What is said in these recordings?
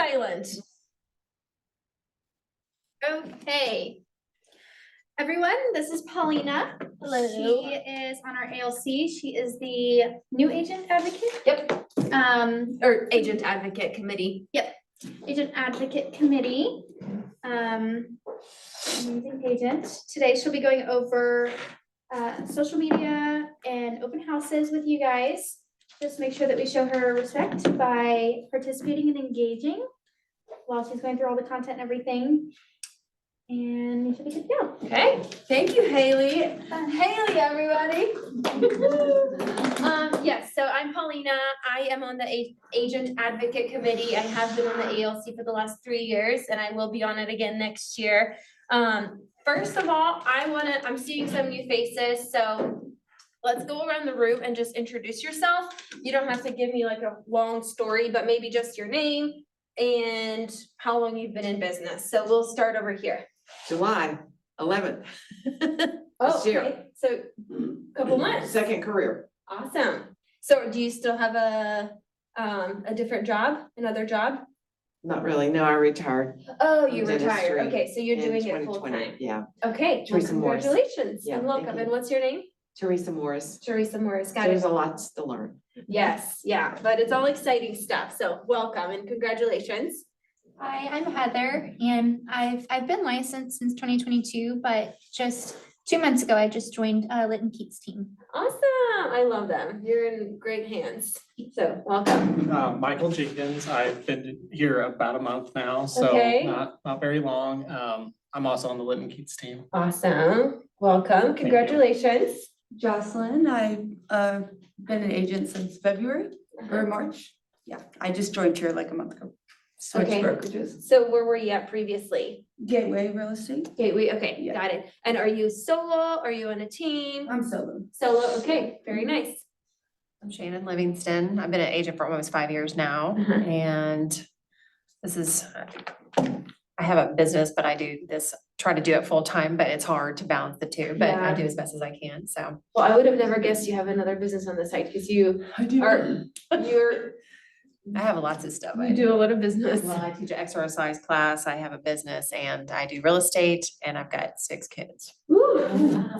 silent. Okay. Everyone, this is Paulina. Hello. She is on our ALC. She is the new agent advocate. Yep. Or Agent Advocate Committee. agent advocate committee. Amazing agent. Today she'll be going over social media and open houses with you guys. Just make sure that we show her respect by participating and engaging while she's going through all the content and everything. And you should be good to go. Okay, thank you, Haley. Haley, everybody. Yes, so I'm Paulina. I am on the Agent Advocate Committee. I have been on the ALC for the last 3 years, and I will be on it again next year. First of all, I'm seeing some new faces, so let's go around the room and just introduce yourself. You don't have to give me like a long story, but maybe just your name and how long you've been in business. So we'll start over here. July 11th. Oh, This year. okay, so couple months. Second career. Awesome. So do you still have a different job, another job? Not really. No, I retired. Oh, you Dentistry retired. Okay, so you're in doing it 2020. full time. Yeah. Okay, well, Teresa Morris. congratulations Yeah, and thank welcome. you. And what's your name? Teresa Morris. Teresa Morris. Got There's it. a lot to learn. Yes, yeah, but it's all exciting stuff. So welcome and congratulations. Hi, I'm Heather, and I've been licensed since 2022, but just 2 months ago, I just joined Litton Keats team. Awesome. I love them. You're in great hands. So welcome. Michael Jenkins. I've been here about a month now, so Okay. not very long. I'm also on the Litton Keats team. Awesome. Welcome. you. Congratulations. Jocelyn, I've been an agent since February or March. Yeah, I just joined here like a month ago. Switched Okay. brokerages. So where were you at previously? Gateway Real Estate. Gateway, okay, Yeah. got it. And are you solo? Are you on a team? I'm solo. Solo, okay, very nice. I'm Shannon Livingston. I've been an agent for almost 5 years now, Uh-huh. and this is, I have a business, but I do this, try to do it full time, but it's hard to balance the two, but I Yeah. do as best as I can, so. Well, I would have never guessed you have another business on the side because you I do. you're, I have lots of stuff. you do a lot of business. Well, I teach an exercise class, I have a business, and I do real estate, and I've got 6 kids. Woo,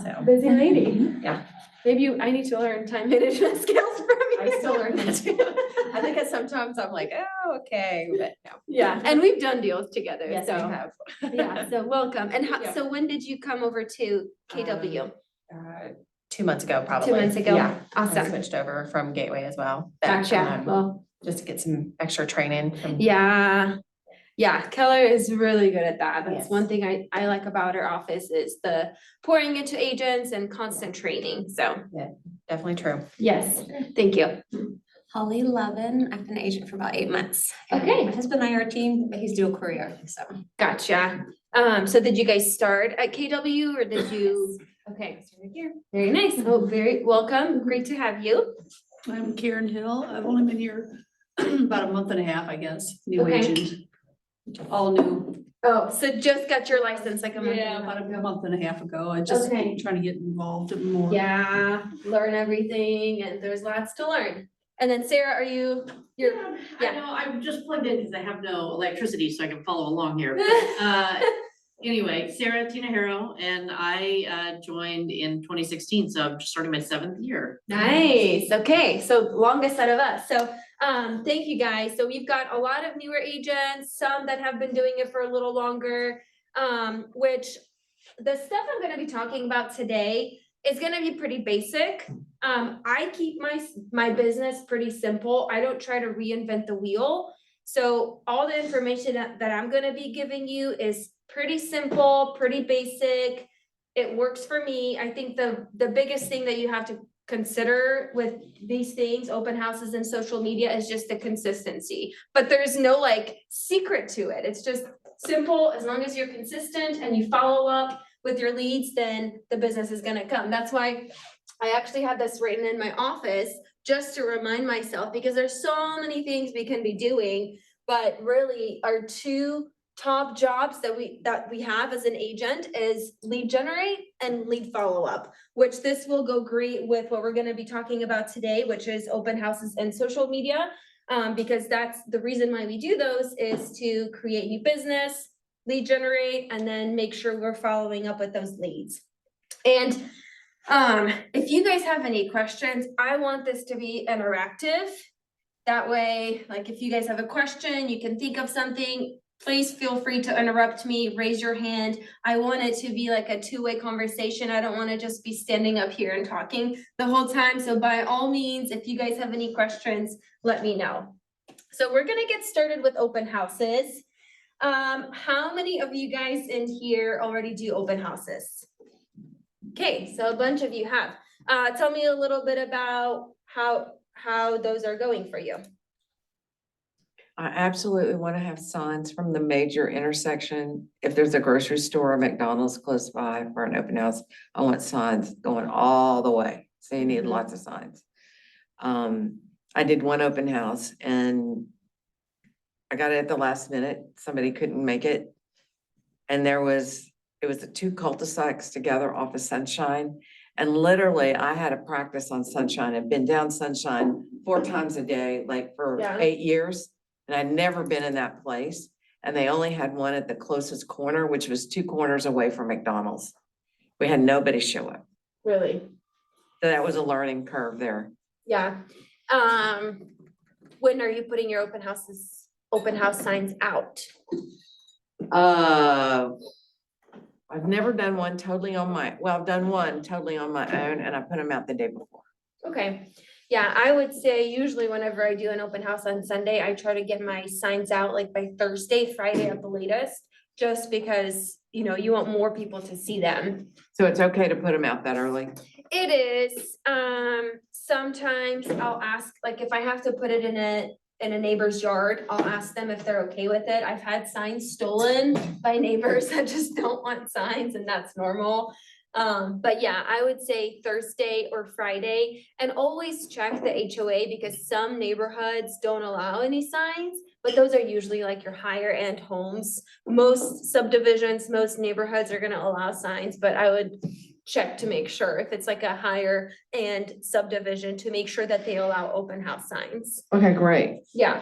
So. busy lady. Yeah. Maybe I need to learn time management skills from you. I still learn that too. I think that sometimes I'm like, oh, okay, but no. Yeah, and we've done deals together, Yes, I so, have. yeah, so welcome. And how, Yeah. so when did you come over to KW? 2 months ago, probably. 2 months ago? Yeah. I Awesome. switched over from Gateway as well. but, Gotcha, well, just to get some extra training. from- yeah. Yeah, Keller is really good at that. That's Yes. one thing I like about our office is the pouring into agents and constant training, so, Definitely true. yes, thank you. Holly Levin, I've been an agent for about 8 months. And Okay. My husband and I are a team, but he's dual career, so. Gotcha. So did you guys start at KW or did you? Okay, So we're here. very nice. Oh, very welcome. Great to have you. I'm Karen Hill. I've only been here about a month and a half, I guess. New Okay. agent. All new. Oh, so just got your license like a month Yeah, ago? about a month and a half ago. I just Okay. trying to get involved more. Yeah, learn everything and there's lots to learn. And then Sarah, are you, you're, I yeah. know, I'm just plugged in because I have no electricity, so I can follow along here. Anyway, Sarah Tinahero, and I joined in 2016, so I'm just starting my 7th year. Nice, okay, so longest out of us, so, thank you guys, so we've got a lot of newer agents, some that have been doing it for a little longer. Which, the stuff I'm gonna be talking about today is gonna be pretty basic. I keep my business pretty simple, I don't try to reinvent the wheel. So all the information that I'm gonna be giving you is pretty simple, pretty basic. It works for me. I think the biggest thing that you have to consider with these things, open houses and social media, is just the consistency. But there's no like secret to it. It's just simple. As long as you're consistent and you follow up with your leads, then the business is gonna come. That's why I actually have this written in my office just to remind myself, because there's so many things we can be doing, but really our 2 top jobs that we have as an agent is lead generate and lead follow-up, which this will go great with what we're gonna be talking about today, which is open houses and social media. Because that's the reason why we do those is to create new business, lead generate, and then make sure we're following up with those leads. And if you guys have any questions, I want this to be interactive. That way, like if you guys have a question, you can think of something, please feel free to interrupt me, raise your hand. I want it to be like a two-way conversation. I don't want to just be standing up here and talking the whole time. So by all means, if you guys have any questions, let me know. So we're gonna get started with open houses. How many of you guys in here already do open houses? Okay, so a bunch of you have. Tell me a little bit about how those are going for you. I absolutely want to have signs from the major intersection. If there's a grocery store or McDonald's close by for an open house, I want signs going all the way. So you need lots of signs. I did one open house and I got it at the last minute. Somebody couldn't make it. And it was the two cul-de-sacs together off of Sunshine. And literally I had to practice on Sunshine. I've been down Sunshine 4 times a day, like for Yeah. 8 years. And I'd never been in that place. And they only had one at the closest corner, which was 2 corners away from McDonald's. We had nobody show up. Really? So that was a learning curve there. Yeah. When are you putting your open house signs out? I've never done one totally on my, well, I've done one totally on my own and I put them out the day before. Okay, yeah, I would say usually whenever I do an open house on Sunday, I try to get my signs out like by Thursday, Friday at the latest. Just because, you know, you want more people to see them. So it's okay to put them out that early? It is, sometimes I'll ask, like, if I have to put it in a neighbor's yard, I'll ask them if they're okay with it. I've had signs stolen by neighbors that just don't want signs, and that's normal. But yeah, I would say Thursday or Friday, and always check the HOA because some neighborhoods don't allow any signs, but those are usually like your higher end homes. Most subdivisions, most neighborhoods are gonna allow signs, but I would check to make sure if it's like a higher end subdivision to make sure that they allow open house signs. Okay, great. Yeah.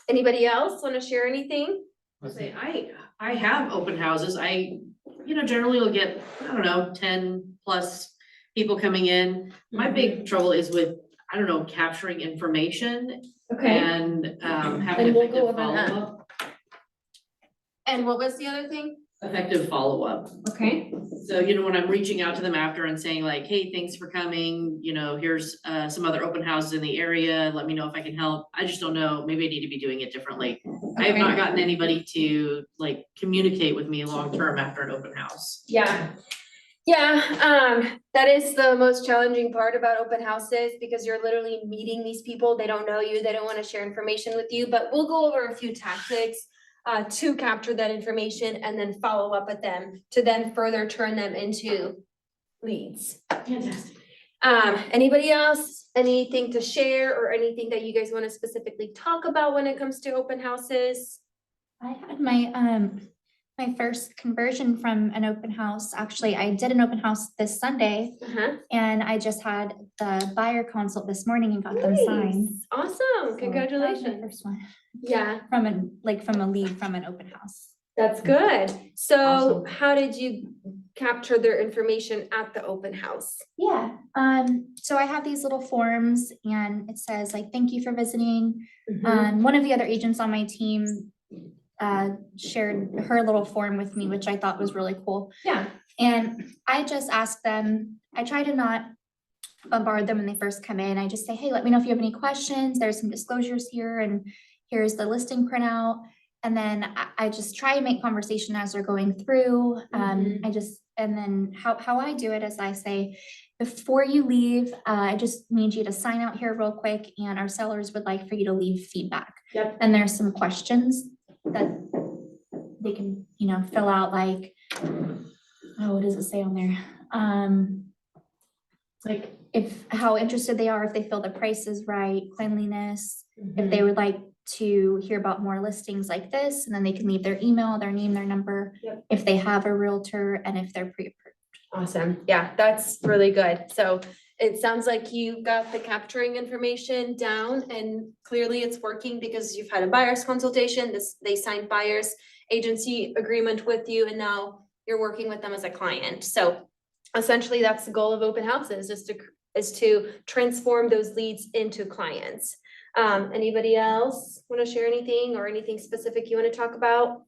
Anybody else want to share anything? Say, I have open houses. Generally will get, 10 plus people coming in. My big trouble is with, capturing information and having And we'll go effective over that. follow-up. And what was the other thing? Effective follow-up. Okay. So, when I'm reaching out to them after and saying like, hey, thanks for coming, here's some other open houses in the area, let me know if I can help. I just don't know, maybe I need to be doing it differently. I have not gotten anybody to like communicate with me long-term after an open house. Yeah. Yeah, that is the most challenging part about open houses because you're literally meeting these people. They don't know you. They don't want to share information with you, but we'll go over a few tactics to capture that information and then follow up with them to then further turn them into leads. Fantastic. Anybody else, anything to share or anything that you guys want to specifically talk about when it comes to open houses? I had my first conversion from an open house. Actually, I did an open house this Sunday and I just had the buyer consult this morning and got them signed. Nice. Awesome, So that was my congratulations. First one Yeah, from a lead from an open house. that's good. So Awesome. how did you capture their information at the open house? Yeah, so I have these little forms and it says like, thank you for visiting. One of the other agents on my team shared her little form with me, which I thought was really cool. Yeah. And I just asked them, I try to not bombard them when they first come in. I just say, hey, let me know if you have any questions. There's some disclosures here and here's the listing printout. And then I just try and make conversation as they're going through. And then how I do it is I say, before you leave, I just need you to sign out here real quick and our sellers would like for you to leave feedback. Yep. And there's some questions that they can, fill out like, what does it say on there? Like how interested they are, if they feel the price is right, cleanliness, if they would like to hear about more listings like this, and then they can leave their email, their name, their number, Yep. if they have a realtor and if they're pre-approved. Awesome. Yeah, that's really good. So It sounds like you got the capturing information down and clearly it's working because you've had a buyer's consultation, they signed buyer's agency agreement with you and now you're working with them as a client. So essentially that's the goal of open houses is to transform those leads into clients. Anybody else want to share anything or anything specific you want to talk about?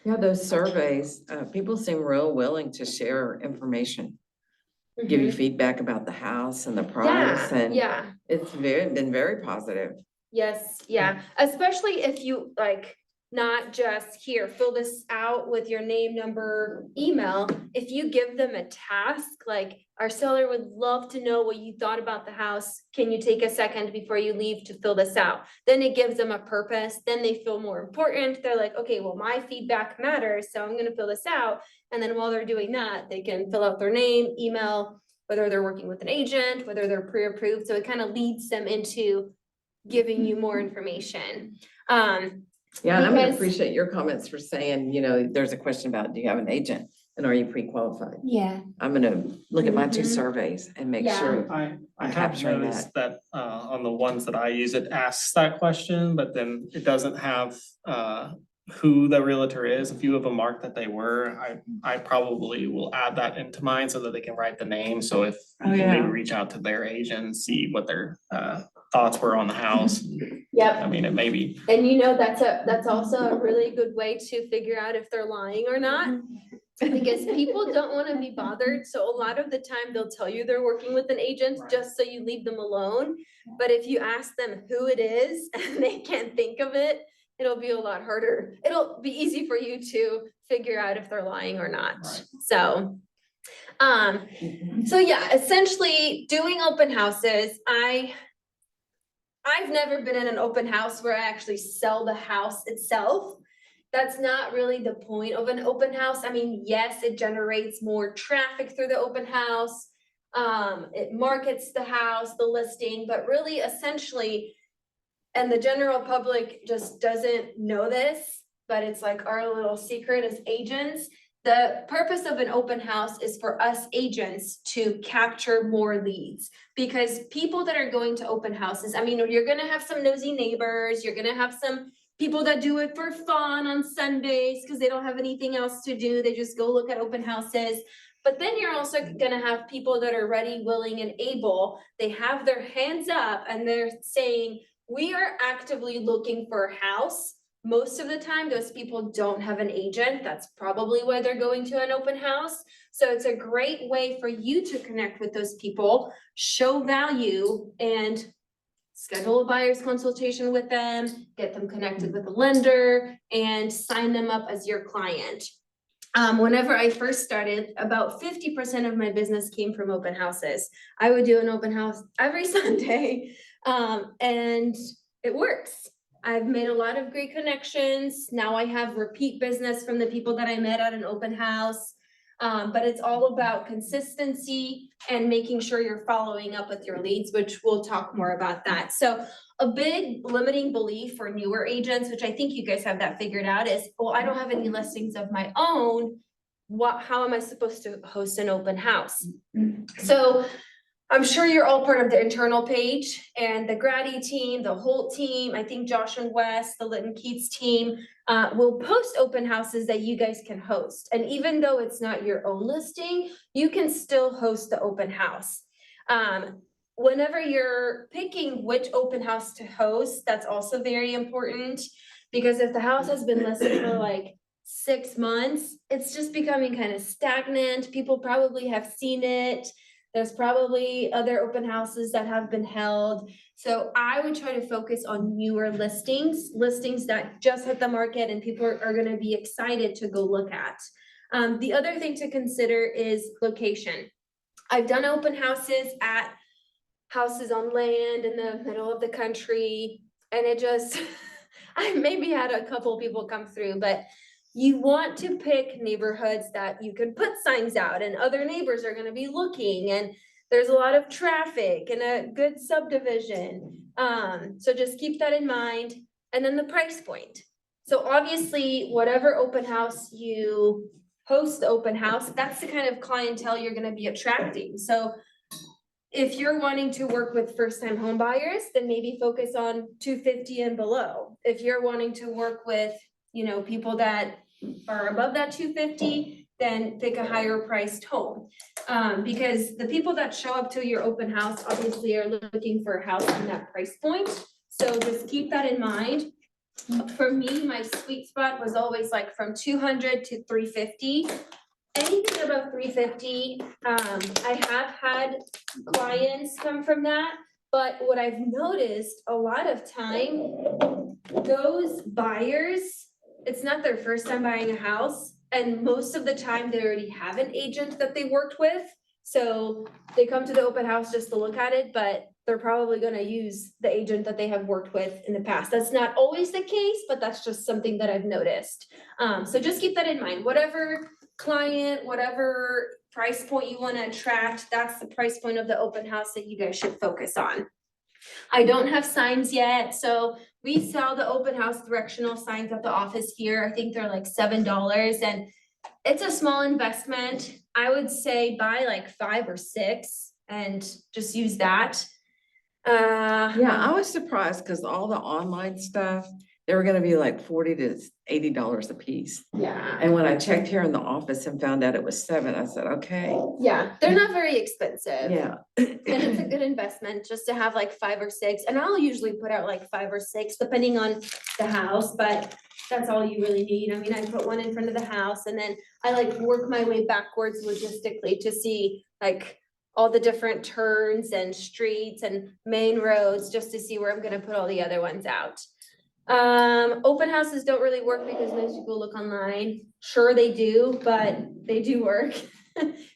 Yeah, those surveys, people seem real willing to share information, give you feedback about the house and the price, and Yeah. it's been very positive. Yes, yeah, especially if you like, not just here, fill this out with your name, number, email. If you give them a task, like our seller would love to know what you thought about the house. Can you take a second before you leave to fill this out? Then it gives them a purpose, then they feel more important. They're like, okay, well, my feedback matters, so I'm gonna fill this out. And then while they're doing that, they can fill out their name, email, whether they're working with an agent, whether they're pre-approved. So it kind of leads them into giving you more information. Yeah, and I'm gonna Because- appreciate your comments for saying, you know, there's a question about, do you have an agent? And are you pre-qualified? Yeah. I'm gonna look at my two Mhm. surveys and make Yeah. sure. I I'm have capturing noticed that on the ones that I use, it asks that question, but then it doesn't have who the realtor is. A few of them marked that they were. I probably will add that into mine so that they can write the name. So if Oh, you can maybe yeah. reach out to their agent, and see what their thoughts were on the house. Yep. I mean, it may be. And you know, that's also a really good way to figure out if they're lying or not. Because people don't want to be bothered, so a lot of the time they'll tell you they're working with an agent Right. just so you leave them alone. But if you ask them who it is and they can't think of it, it'll be a lot harder. It'll be easy for you to figure out if they're lying or not. Right. So, so yeah, essentially doing open houses, I've never been in an open house where I actually sell the house itself. That's not really the point of an open house. I mean, yes, it generates more traffic through the open house. It markets the house, the listing, but really essentially, and the general public just doesn't know this, but it's like our little secret as agents. The purpose of an open house is for us agents to capture more leads. Because people that are going to open houses, I mean, you're gonna have some nosy neighbors, you're gonna have some people that do it for fun on Sundays because they don't have anything else to do, they just go look at open houses. But then you're also gonna have people that are ready, willing, and able, they have their hands up and they're saying, we are actively looking for a house. Most of the time, those people don't have an agent. That's probably why they're going to an open house. So it's a great way for you to connect with those people, show value, and schedule a buyer's consultation with them, get them connected with a lender, and sign them up as your client. Whenever I first started, about 50% of my business came from open houses. I would do an open house every Sunday, and it works. I've made a lot of great connections. Now I have repeat business from the people that I met at an open house. But it's all about consistency and making sure you're following up with your leads, which we'll talk more about that. So a big limiting belief for newer agents, which I think you guys have that figured out, is, well, I don't have any listings of my own. How am I supposed to host an open house? So I'm sure you're all part of the internal page and the Grady team, the whole team, I think Josh and Wes, the Litton Keats team, will post open houses that you guys can host. And even though it's not your own listing, you can still host the open house. Whenever you're picking which open house to host, that's also very important. Because if the house has been listed for like 6 months, it's just becoming kind of stagnant. People probably have seen it. There's probably other open houses that have been held. So I would try to focus on newer listings that just hit the market and people are gonna be excited to go look at. The other thing to consider is location. I've done open houses at houses on land in the middle of the country, and it just, I maybe had a couple people come through, but you want to pick neighborhoods that you can put signs out and other neighbors are gonna be looking and there's a lot of traffic and a good subdivision. So just keep that in mind. And then the price point. So obviously, whatever open house you host the open house, that's the kind of clientele you're gonna be attracting. So if you're wanting to work with first-time home buyers, then maybe focus on 250 and below. If you're wanting to work with, you know, people that are above that 250, then pick a higher priced home. Because the people that show up to your open house obviously are looking for a house in that price point. So just keep that in mind. For me, my sweet spot was always like from 200 to 350. Anything above 350, I have had clients come from that. But what I've noticed a lot of time, those buyers, it's not their first time buying a house. And most of the time, they already have an agent that they worked with. So they come to the open house just to look at it, but they're probably gonna use the agent that they have worked with in the past. That's not always the case, but that's just something that I've noticed. So just keep that in mind. Whatever client, whatever price point you wanna attract, that's the price point of the open house that you guys should focus on. I don't have signs yet, so we sell the open house directional signs at the office here. I think they're like $7, and it's a small investment. I would say buy like 5 or 6 and just use that. Yeah, I was surprised because all the online stuff, they were gonna be like $40 to $80 a piece. Yeah, And when I checked here in the office and found out it was 7, I said, okay, yeah, they're not very expensive. yeah. And it's a good investment just to have like 5 or 6, and I'll usually put out like 5 or 6 depending on the house, but that's all you really need. I mean, I put one in front of the house and then I like work my way backwards logistically to see like all the different turns and streets and main roads, just to see where I'm gonna put all the other ones out. Open houses don't really work because most people look online. Sure, they do, but they do work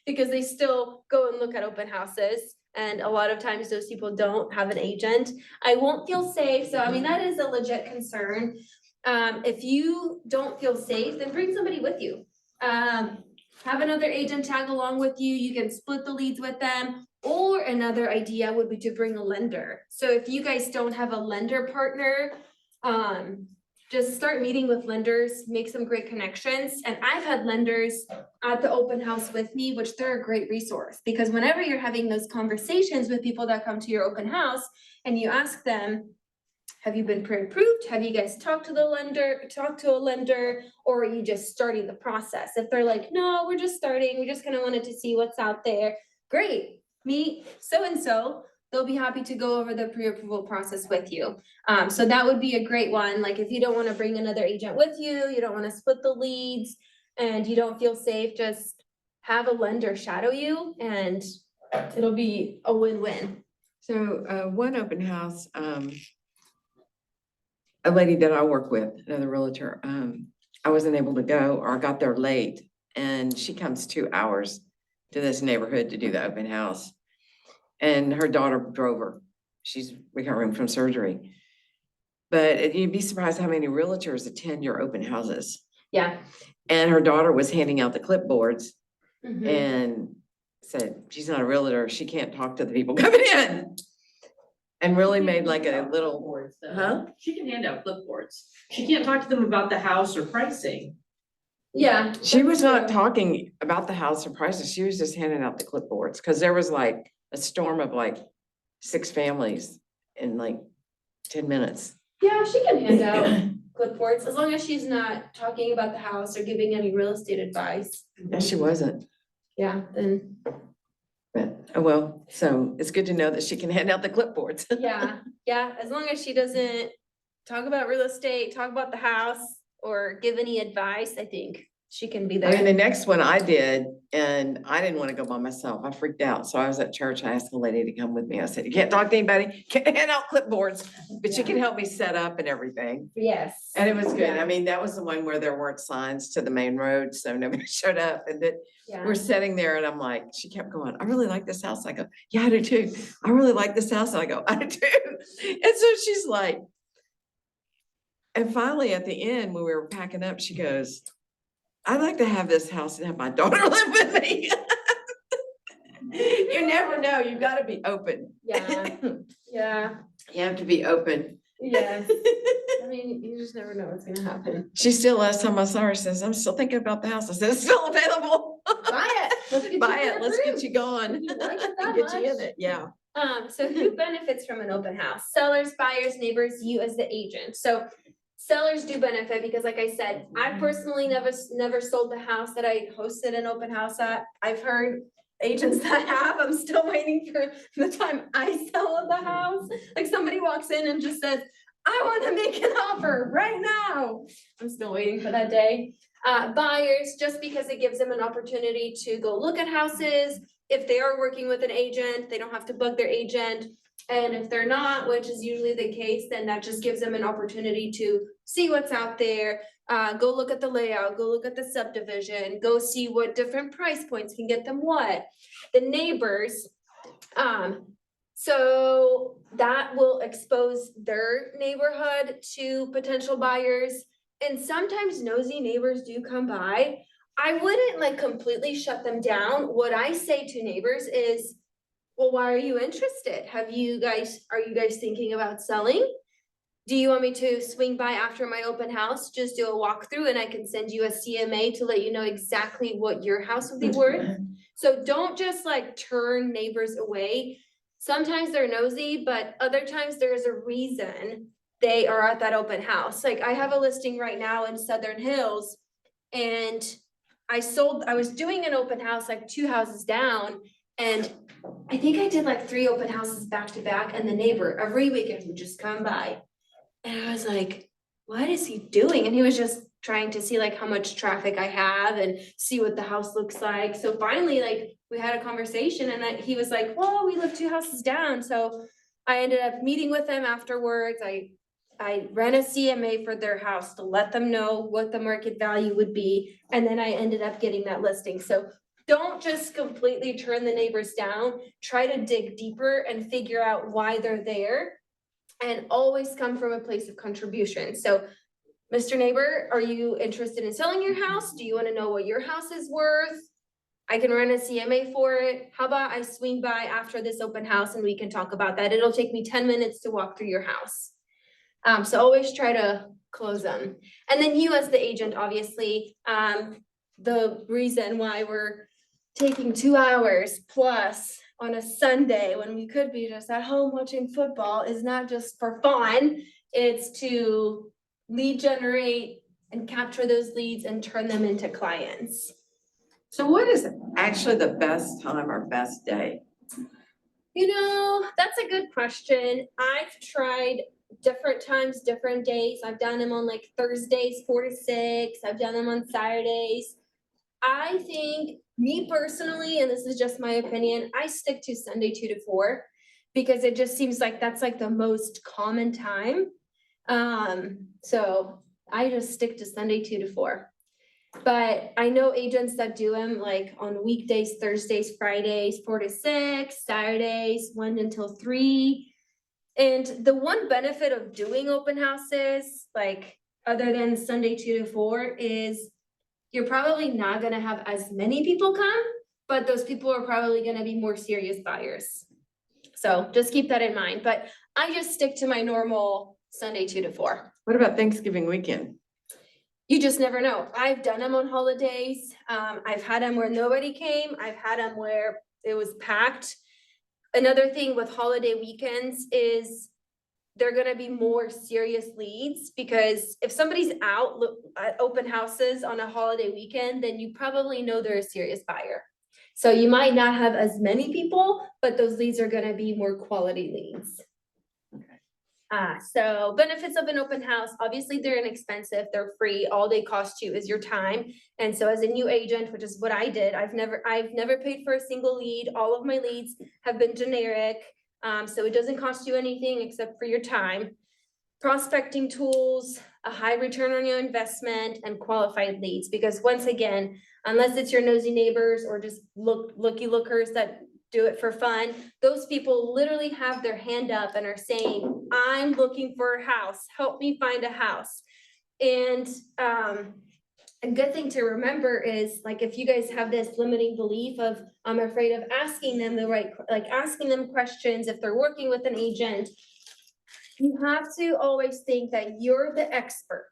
because they still go and look at open houses. And a lot of times those people don't have an agent. I won't feel safe. So, I mean, that is a legit concern. If you don't feel safe, then bring somebody with you. Have another agent tag along with you. You can split the leads with them. Or another idea would be to bring a lender. So if you guys don't have a lender partner, just start meeting with lenders, make some great connections. And I've had lenders at the open house with me, which they're a great resource, because whenever you're having those conversations with people that come to your open house and you ask them, have you been pre-approved? Have you guys talked to a lender, or are you just starting the process? If they're like, no, we're just starting, we just kind of wanted to see what's out there, great, meet so-and-so. They'll be happy to go over the pre-approval process with you. So that would be a great one. Like if you don't want to bring another agent with you, you don't want to split the leads, and you don't feel safe, just have a lender shadow you and it'll be a win-win. So, one open house, a lady that I work with, another realtor, I wasn't able to go, or I got there late, and she comes 2 hours to this neighborhood to do the open house. And her daughter drove her. She's recovering from surgery. But you'd be surprised how many realtors attend your open houses. Yeah. And her daughter was handing out the clipboards Mhm. and said, she's not a realtor, she can't talk to the people coming in. And really made like a little, Clipboards, though. huh? She can hand out clipboards. She can't talk to them about the house or pricing. Yeah. She was not true. talking about the house or prices, she was just handing out the clipboards, because there was like a storm of like 6 families in like 10 minutes. Yeah, she can hand out clipboards as long as she's not talking about the house or giving any real estate advice. Yeah, she wasn't, Yeah, then, but, oh well, so it's good to know that she can hand out the clipboards. yeah, as long as she doesn't talk about real estate, talk about the house, or give any advice, I think she can be I mean, the there. next one I did, and I didn't want to go by myself. I freaked out. So I was at church. I asked the lady to come with me. I said, you can't talk to anybody, can't hand out clipboards, but you can help me set up and everything. Yes. And it was good. Yeah. I mean, that was the one where there weren't signs to the main road, so nobody showed up. And then Yeah. we're sitting there and I'm like, she kept going, I really like this house. I go, yeah, I do too. I really like this house. And I go, I do too. And so she's like, and finally at the end, when we were packing up, she goes, I'd like to have this house and have my daughter live with me. You never know. You gotta be open. Yeah, yeah, You have to be open. yes. I mean, you just never know what's gonna happen. She still, last time I saw her, says, I'm still thinking about the house. I said, it's still available. Buy it. Let's get you Buy it, let's get pre-approved. you going. You like it that Get you in much? it, yeah. So who benefits from an open house? Sellers, buyers, neighbors, you as the agent. So sellers do benefit because like I said, I personally never sold the house that I hosted an open house at. I've heard agents that have, I'm still waiting for the time I sell the house. Like somebody walks in and just says, I wanna make an offer right now. I'm still waiting for that day. Buyers, just because it gives them an opportunity to go look at houses. If they are working with an agent, they don't have to bug their agent. And if they're not, which is usually the case, then that just gives them an opportunity to see what's out there. Go look at the layout, go look at the subdivision, go see what different price points can get them what. The neighbors, so that will expose their neighborhood to potential buyers. And sometimes nosy neighbors do come by. I wouldn't like completely shut them down. What I say to neighbors is, well, why are you interested? Are you guys thinking about selling? Do you want me to swing by after my open house, just do a walkthrough and I can send you a CMA to let you know exactly what your house would be worth? So don't just like turn neighbors away. Sometimes they're nosy, but other times there's a reason they are at that open house. Like I have a listing right now in Southern Hills and I was doing an open house like 2 houses down and I think I did like 3 open houses back to back and the neighbor every weekend would just come by. And I was like, what is he doing? And he was just trying to see like how much traffic I have and see what the house looks like. So finally, like we had a conversation and he was like, well, we live 2 houses down. So I ended up meeting with him afterwards. I ran a CMA for their house to let them know what the market value would be. And then I ended up getting that listing. So don't just completely turn the neighbors down. Try to dig deeper and figure out why they're there. And always come from a place of contribution. So, Mr. Neighbor, are you interested in selling your house? Do you want to know what your house is worth? I can run a CMA for it. How about I swing by after this open house and we can talk about that? It'll take me 10 minutes to walk through your house. So always try to close them. And then you as the agent, obviously, the reason why we're taking 2 hours plus on a Sunday when we could be just at home watching football is not just for fun, it's to lead generate and capture those leads and turn them into clients. So what is actually the best time or best day? You know, that's a good question. I've tried different times, different days. I've done them on like Thursdays 4 to 6. I've done them on Saturdays. I think, me personally, and this is just my opinion, I stick to Sunday 2 to 4 because it just seems like that's like the most common time. So I just stick to Sunday 2 to 4. But I know agents that do them like on weekdays, Thursdays, Fridays, 4 to 6, Saturdays, 1 until 3. And the one benefit of doing open houses, like other than Sunday 2 to 4, is you're probably not gonna have as many people come, but those people are probably gonna be more serious buyers. So just keep that in mind, but I just stick to my normal Sunday 2 to 4. What about Thanksgiving weekend? You just never know. I've done them on holidays. I've had them where nobody came. I've had them where it was packed. Another thing with holiday weekends is they're gonna be more serious leads because if somebody's out at open houses on a holiday weekend, then you probably know they're a serious buyer. So you might not have as many people, but those leads are gonna be more quality leads. So benefits of an open house, obviously they're inexpensive, they're free, all they cost you is your time. And so as a new agent, which is what I did, I've never paid for a single lead, all of my leads have been generic. So it doesn't cost you anything except for your time. Prospecting tools, a high return on your investment, and qualified leads, because once again, unless it's your nosy neighbors or just looky lookers that do it for fun, those people literally have their hand up and are saying, I'm looking for a house, help me find a house. And a good thing to remember is, like, if you guys have this limiting belief of, I'm afraid of asking them asking them questions if they're working with an agent, you have to always think that you're the expert.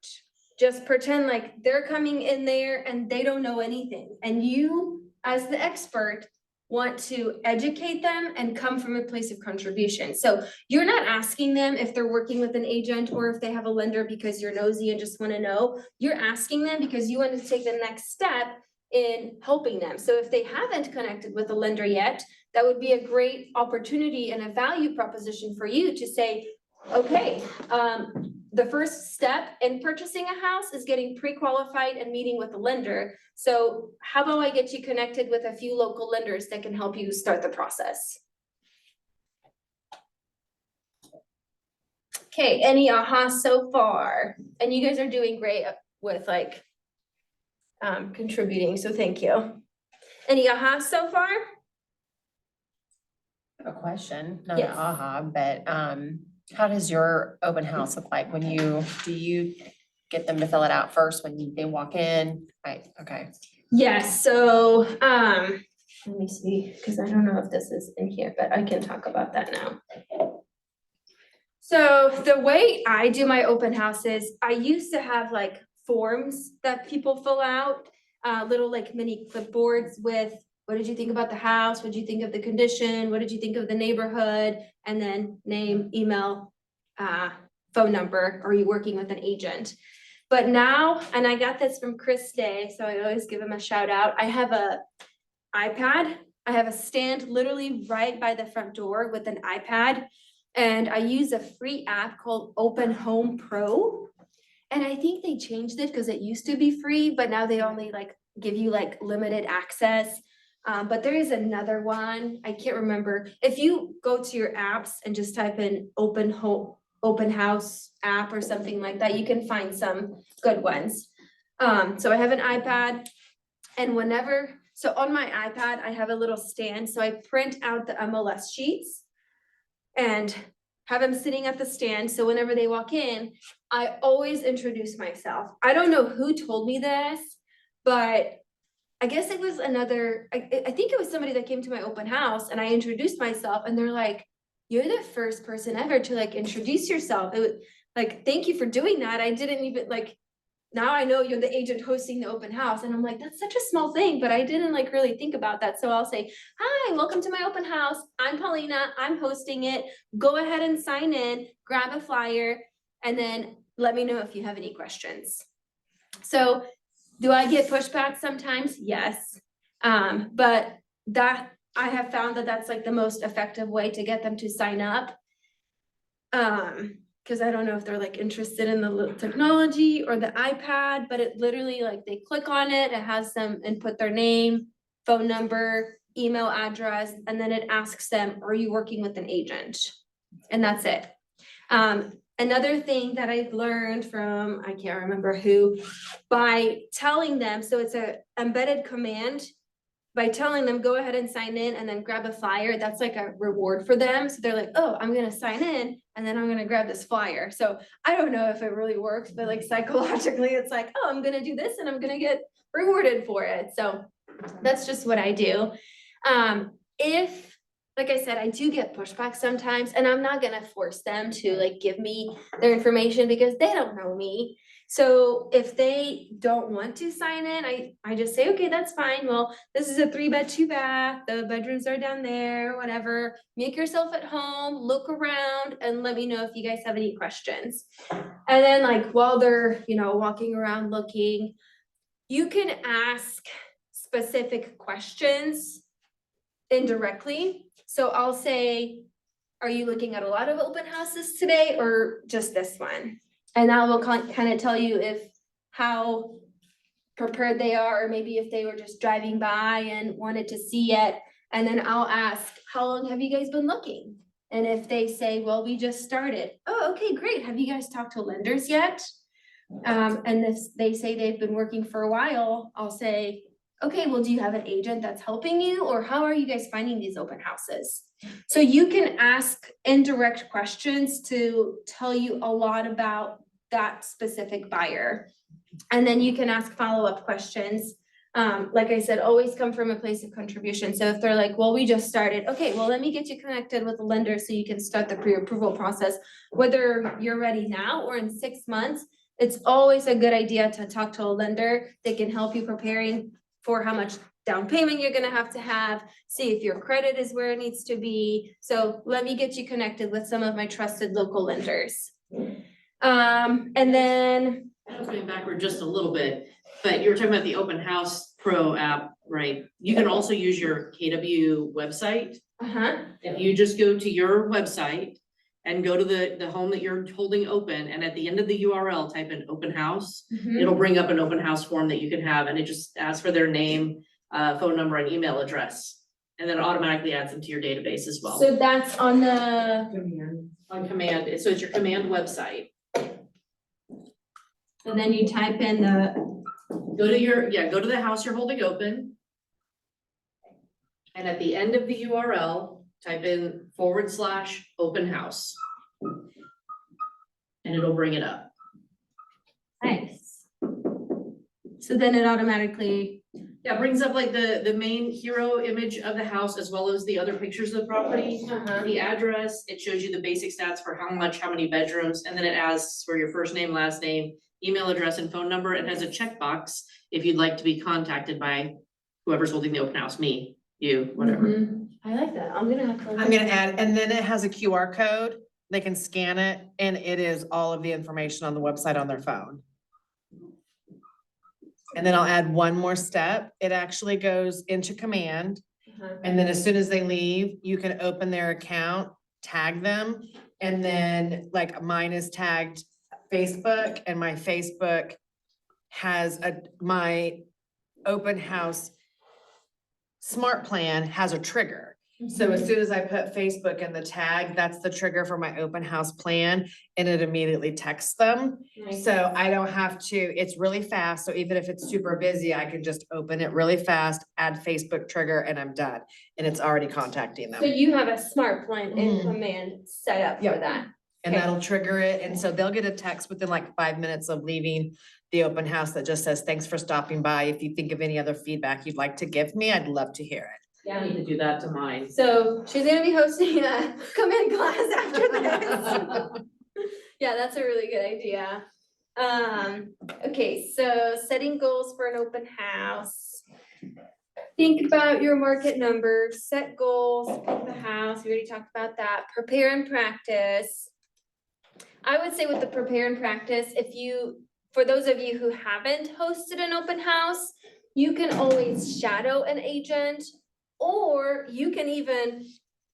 Just pretend like they're coming in there and they don't know anything. And you as the expert, want to educate them and come from a place of contribution. So you're not asking them if they're working with an agent or if they have a lender because you're nosy and just wanna know. You're asking them because you want to take the next step in helping them. So if they haven't connected with a lender yet, that would be a great opportunity and a value proposition for you to say, okay, the first step in purchasing a house is getting pre-qualified and meeting with a lender. So how about I get you connected with a few local lenders that can help you start the process? Okay, any aha so far? And you guys are doing great with like contributing, so thank you. Any aha so far? A question, not an Yes. aha, but how does your open house look like when do you get them to fill it out first when they walk in? Right, okay. Yes, so, let me see, because I don't know if this is in here, but I can talk about that now. So the way I do my open houses, I used to have like forms that people fill out, little like mini clipboards with, what did you think about the house? What did you think of the condition? What did you think of the neighborhood? And then name, email, phone number, are you working with an agent? But now, and I got this from Chris Day, so I always give him a shout out. I have a iPad. I have a stand literally right by the front door with an iPad. And I use a free app called Open Home Pro. And I think they changed it because it used to be free, but now they only like give you like limited access. But there is another one, I can't remember. If you go to your apps and just type in open house app or something like that, you can find some good ones. So I have an iPad and so on my iPad, I have a little stand, so I print out the MLS sheets and have them sitting at the stand, so whenever they walk in, I always introduce myself. I don't know who told me this, but I guess it was I think it was somebody that came to my open house and I introduced myself and they're like, you're the first person ever to like introduce yourself. It was like, thank you for doing that. I didn't even like, now I know you're the agent hosting the open house. And I'm like, that's such a small thing, but I didn't like really think about that. So I'll say, hi, welcome to my open house. I'm Paulina, I'm hosting it. Go ahead and sign in, grab a flyer, and then let me know if you have any questions. So do I get pushback sometimes? Yes. But that I have found that that's like the most effective way to get them to sign up. Because I don't know if they're like interested in the little technology or the iPad, but it literally like they click on it, it has them input their name, phone number, email address, and then it asks them, are you working with an agent? And that's it. Another thing that I've learned from, I can't remember who, by telling them, so it's a embedded command, by telling them, go ahead and sign in and then grab a flyer, that's like a reward for them. So they're like, oh, I'm gonna sign in and then I'm gonna grab this flyer. So I don't know if it really works, but like psychologically, it's like, oh, I'm gonna do this and I'm gonna get rewarded for it. So that's just what I do. Like I said, I do get pushback sometimes and I'm not gonna force them to like give me their information because they don't know me. So if they don't want to sign in, I just say, okay, that's fine. Well, this is a 3-bed, 2-bath. The bedrooms are down there, whatever. Make yourself at home, look around and let me know if you guys have any questions. And then like while they're, walking around looking, you can ask specific questions indirectly. So I'll say, are you looking at a lot of open houses today or just this one? And that will kind of tell you how prepared they are, or maybe if they were just driving by and wanted to see it. And then I'll ask, how long have you guys been looking? And if they say, well, we just started. Oh, okay, great. Have you guys talked to lenders yet? And if they say they've been working for a while, I'll say, okay, well, do you have an agent that's helping you? Or how are you guys finding these open houses? So you can ask indirect questions to tell you a lot about that specific buyer. And then you can ask follow-up questions. Like I said, always come from a place of contribution. So if they're like, well, we just started, okay, well, let me get you connected with a lender so you can start the pre-approval process. Whether you're ready now or in 6 months, it's always a good idea to talk to a lender that can help you preparing for how much down payment you're gonna have to have, see if your credit is where it needs to be. So let me get you connected with some of my trusted local lenders. And then, I was going backward just a little bit, but you were talking about the Open House Pro app, right? You can also use your KW website. If you just go to your website and go to the home that you're holding open, and at the end of the URL, type in open house, it'll bring up an open house form that you can have, and it just asks for their name, phone number and email address. And then it automatically adds them to your database as well. so that's on the, On command, so it's your command website. and then you type in the, Go to the house you're holding open. And at the end of the URL, type in /open house. And it'll bring it up. nice. So then it automatically, Yeah, it brings up like the main hero image of the house as well as the other pictures of the property. The address, it shows you the basic stats for how much, how many bedrooms, and then it asks for your first name, last name, email address and phone number. It has a checkbox if you'd like to be contacted by whoever's holding the open house, me, you, whatever. I like that, I'm gonna have to. I'm gonna add, and then it has a QR code, they can scan it, and it is all of the information on the website on their phone. And then I'll add one more step, it actually goes into command, and then as soon as they leave, you can open their account, tag them, and then like mine is tagged Facebook, and my Facebook has my open house smart plan has a trigger. So as soon as I put Facebook in the tag, that's the trigger for my open house plan, and it immediately texts them. Nice. So I don't have to, it's really fast. So even if it's super busy, I can just open it really fast, add Facebook trigger, and I'm done. And it's already contacting So them. you have a smart plan in Mhm. command set up for Yep. that. And okay. that'll trigger it. And so they'll get a text within like 5 minutes of leaving the open house that just says, thanks for stopping by. If you think of any other feedback you'd like to give me, I'd love to hear it. I need to do that to mine. So she's gonna be hosting a command class after this. Yeah, that's a really good idea. Okay, so setting goals for an open house. Think about your market numbers, set goals, pick the house, we already talked about that, prepare and practice. I would say with the prepare and practice, for those of you who haven't hosted an open house, you can always shadow an agent, or you can even,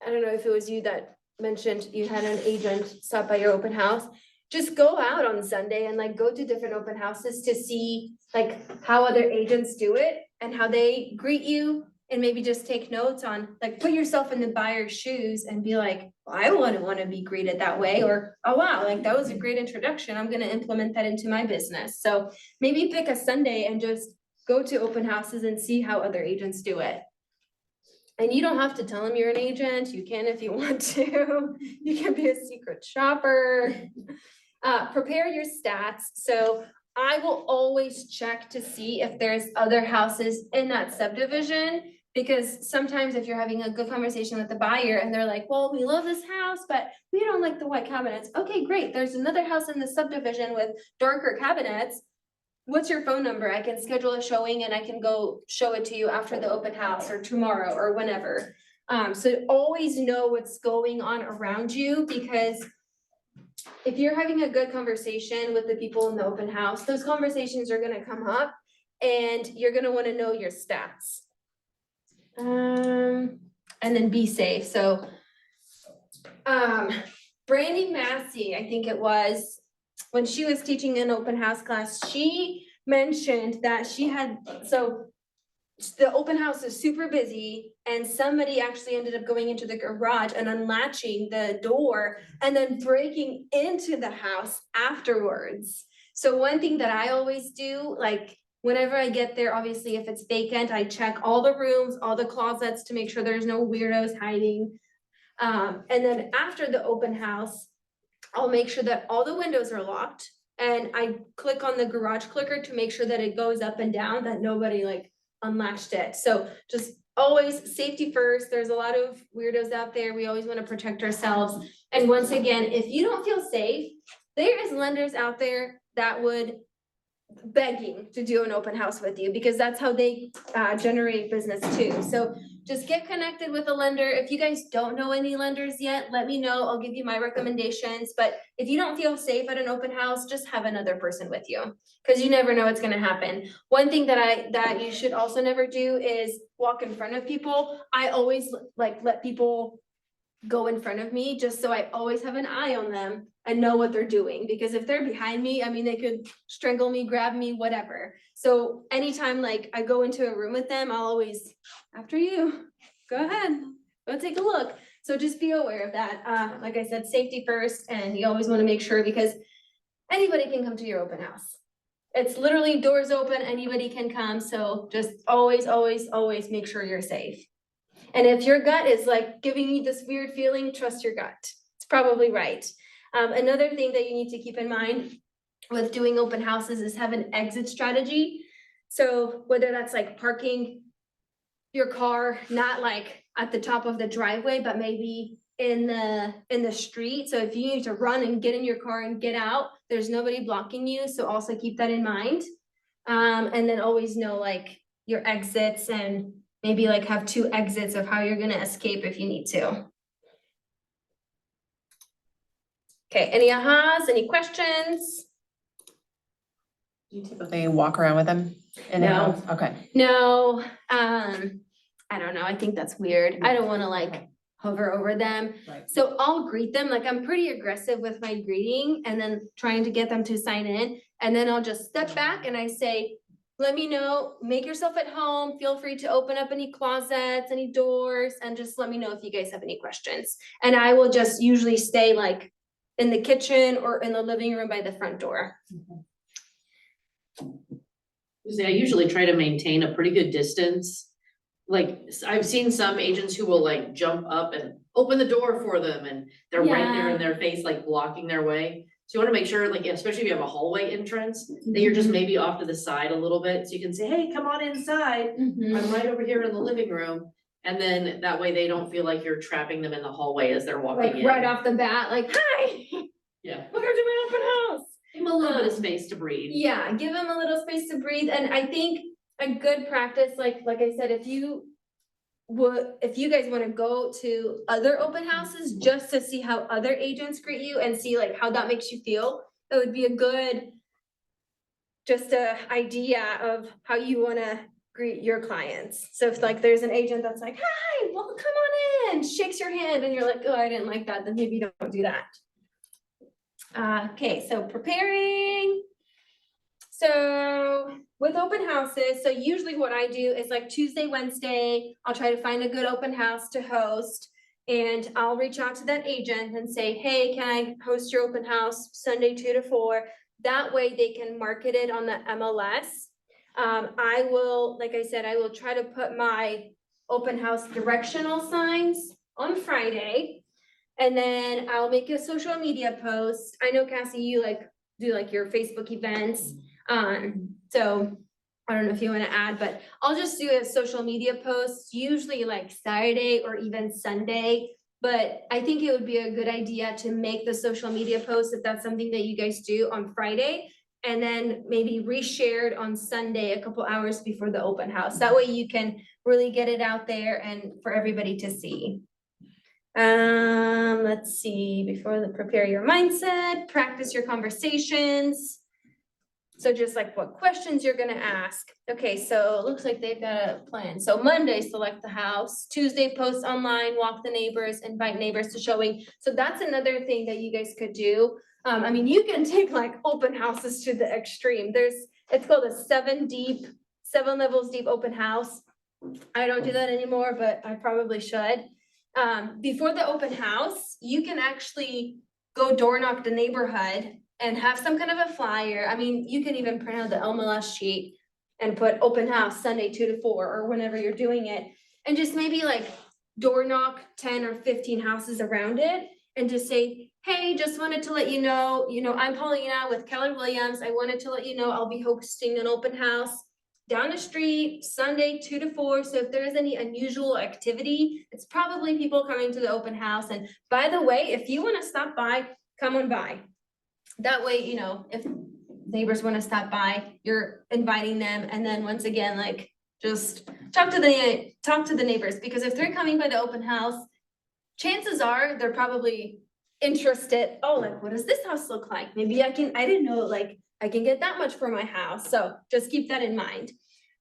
I don't know if it was you that mentioned you had an agent stop by your open house. Just go out on Sunday and like go to different open houses to see like how other agents do it and how they greet you, and maybe just take notes on, like, put yourself in the buyer's shoes and be like, well, I wouldn't want to be greeted that way, or, oh wow, like that was a great introduction, I'm gonna implement that into my business. So maybe pick a Sunday and just go to open houses and see how other agents do it. And you don't have to tell them you're an agent, you can if you want to, you can be a secret shopper. Prepare your stats, so I will always check to see if there's other houses in that subdivision. Because sometimes if you're having a good conversation with the buyer and they're like, well, we love this house, but we don't like the white cabinets. Okay, great, there's another house in the subdivision with darker cabinets. What's your phone number? I can schedule a showing and I can go show it to you after the open house or tomorrow or whenever. So always know what's going on around you, because if you're having a good conversation with the people in the open house, those conversations are gonna come up and you're gonna wanna know your stats. And then be safe, so. Brandy Massey, I think it was, when she was teaching an open house class, she mentioned that she had, so the open house is super busy and somebody actually ended up going into the garage and unlatching the door and then breaking into the house afterwards. So one thing that I always do, like whenever I get there, obviously if it's vacant, I check all the rooms, all the closets to make sure there's no weirdos hiding. And then after the open house, I'll make sure that all the windows are locked and I click on the garage clicker to make sure that it goes up and down, that nobody like unlatched it. So just always safety first. There's a lot of weirdos out there. We always want to protect ourselves. And once again, if you don't feel safe, there is lenders out there that would begging to do an open house with you because that's how they generate business too. So just get connected with a lender. If you guys don't know any lenders yet, let me know. I'll give you my recommendations. But if you don't feel safe at an open house, just have another person with you because you never know what's gonna happen. One thing that you should also never do is walk in front of people. I always like let people go in front of me just so I always have an eye on them and know what they're doing. Because if they're behind me, I mean, they could strangle me, grab me, whatever. So anytime like I go into a room with them, I'll always, after you, go ahead, go take a look. So just be aware of that. Like I said, safety first, and you always want to make sure because anybody can come to your open house. It's literally doors open, anybody can come. So just always, always, always make sure you're safe. And if your gut is like giving you this weird feeling, trust your gut. It's probably right. Another thing that you need to keep in mind with doing open houses is have an exit strategy. So whether that's like parking your car, not like at the top of the driveway, but maybe in the street. So if you need to run and get in your car and get out, there's nobody blocking you. So also keep that in mind. And then always know like your exits and maybe like have 2 exits of how you're gonna escape if you need to. Okay, any ahas, any questions? Do you typically walk around with them? in the No. house? Okay. No, I don't know, I think that's weird. I don't wanna like hover over them. Right. So I'll greet them, like I'm pretty aggressive with my greeting and then trying to get them to sign in. And then I'll just step back and I say, let me know, make yourself at home, feel free to open up any closets, any doors, and just let me know if you guys have any questions. And I will just usually stay like in the kitchen or in the living room by the front door. I usually try to maintain a pretty good distance. Like, I've seen some agents who will like jump up and open the door for them and they're right there in their face, like blocking their way. So you wanna make sure, like, especially if you have a hallway entrance, that you're just maybe off to the side a little bit, so you can say, hey, come on inside. I'm right over here in the living room. And then that way they don't feel like you're trapping them in the hallway as they're walking Like in. right off the bat, like, hi, Yeah, welcome to my open house. give them a little bit of space to breathe. Yeah, give them a little space to breathe, and I think a good practice, like I said, if you guys wanna go to other open houses just to see how other agents greet you and see like how that makes you feel, it would be a good just a idea of how you wanna greet your clients. So if like there's an agent that's like, hi, well, come on in, shakes your hand, and you're like, oh, I didn't like that, then maybe don't do that. Okay, so preparing. So with open houses, so usually what I do is like Tuesday, Wednesday, I'll try to find a good open house to host. And I'll reach out to that agent and say, hey, can I host your open house Sunday 2 to 4? That way they can market it on the MLS. I will, like I said, I will try to put my open house directional signs on Friday. And then I'll make a social media post. I know Cassie, you like do like your Facebook events. So I don't know if you want to add, but I'll just do a social media post, usually like Saturday or even Sunday. But I think it would be a good idea to make the social media post if that's something that you guys do on Friday. And then maybe reshared on Sunday, a couple hours before the open house. That way you can really get it out there and for everybody to see. Let's see, prepare your mindset, practice your conversations. So just like what questions you're gonna ask. Okay, so it looks like they've got a plan. So Monday, select the house. Tuesday, post online, walk the neighbors, invite neighbors to showing. So that's another thing that you guys could do. I mean, you can take like open houses to the extreme. It's called a 7 levels deep open house. I don't do that anymore, but I probably should. Before the open house, you can actually go door knock the neighborhood and have some kind of a flyer. I mean, you can even print out the MLS sheet and put open house Sunday 2 to 4 or whenever you're doing it. And just maybe like door knock 10 or 15 houses around it and just say, hey, just wanted to let you know, I'm Paulina with Keller Williams. I wanted to let you know I'll be hosting an open house down the street, Sunday 2 to 4. So if there is any unusual activity, it's probably people coming to the open house. And by the way, if you want to stop by, come on by. That way, if neighbors wanna stop by, you're inviting them, and then once again, like, just talk to the neighbors, because if they're coming by the open house, chances are they're probably interested, oh, like, what does this house look like? Maybe I didn't know, like, I can get that much for my house, so just keep that in mind.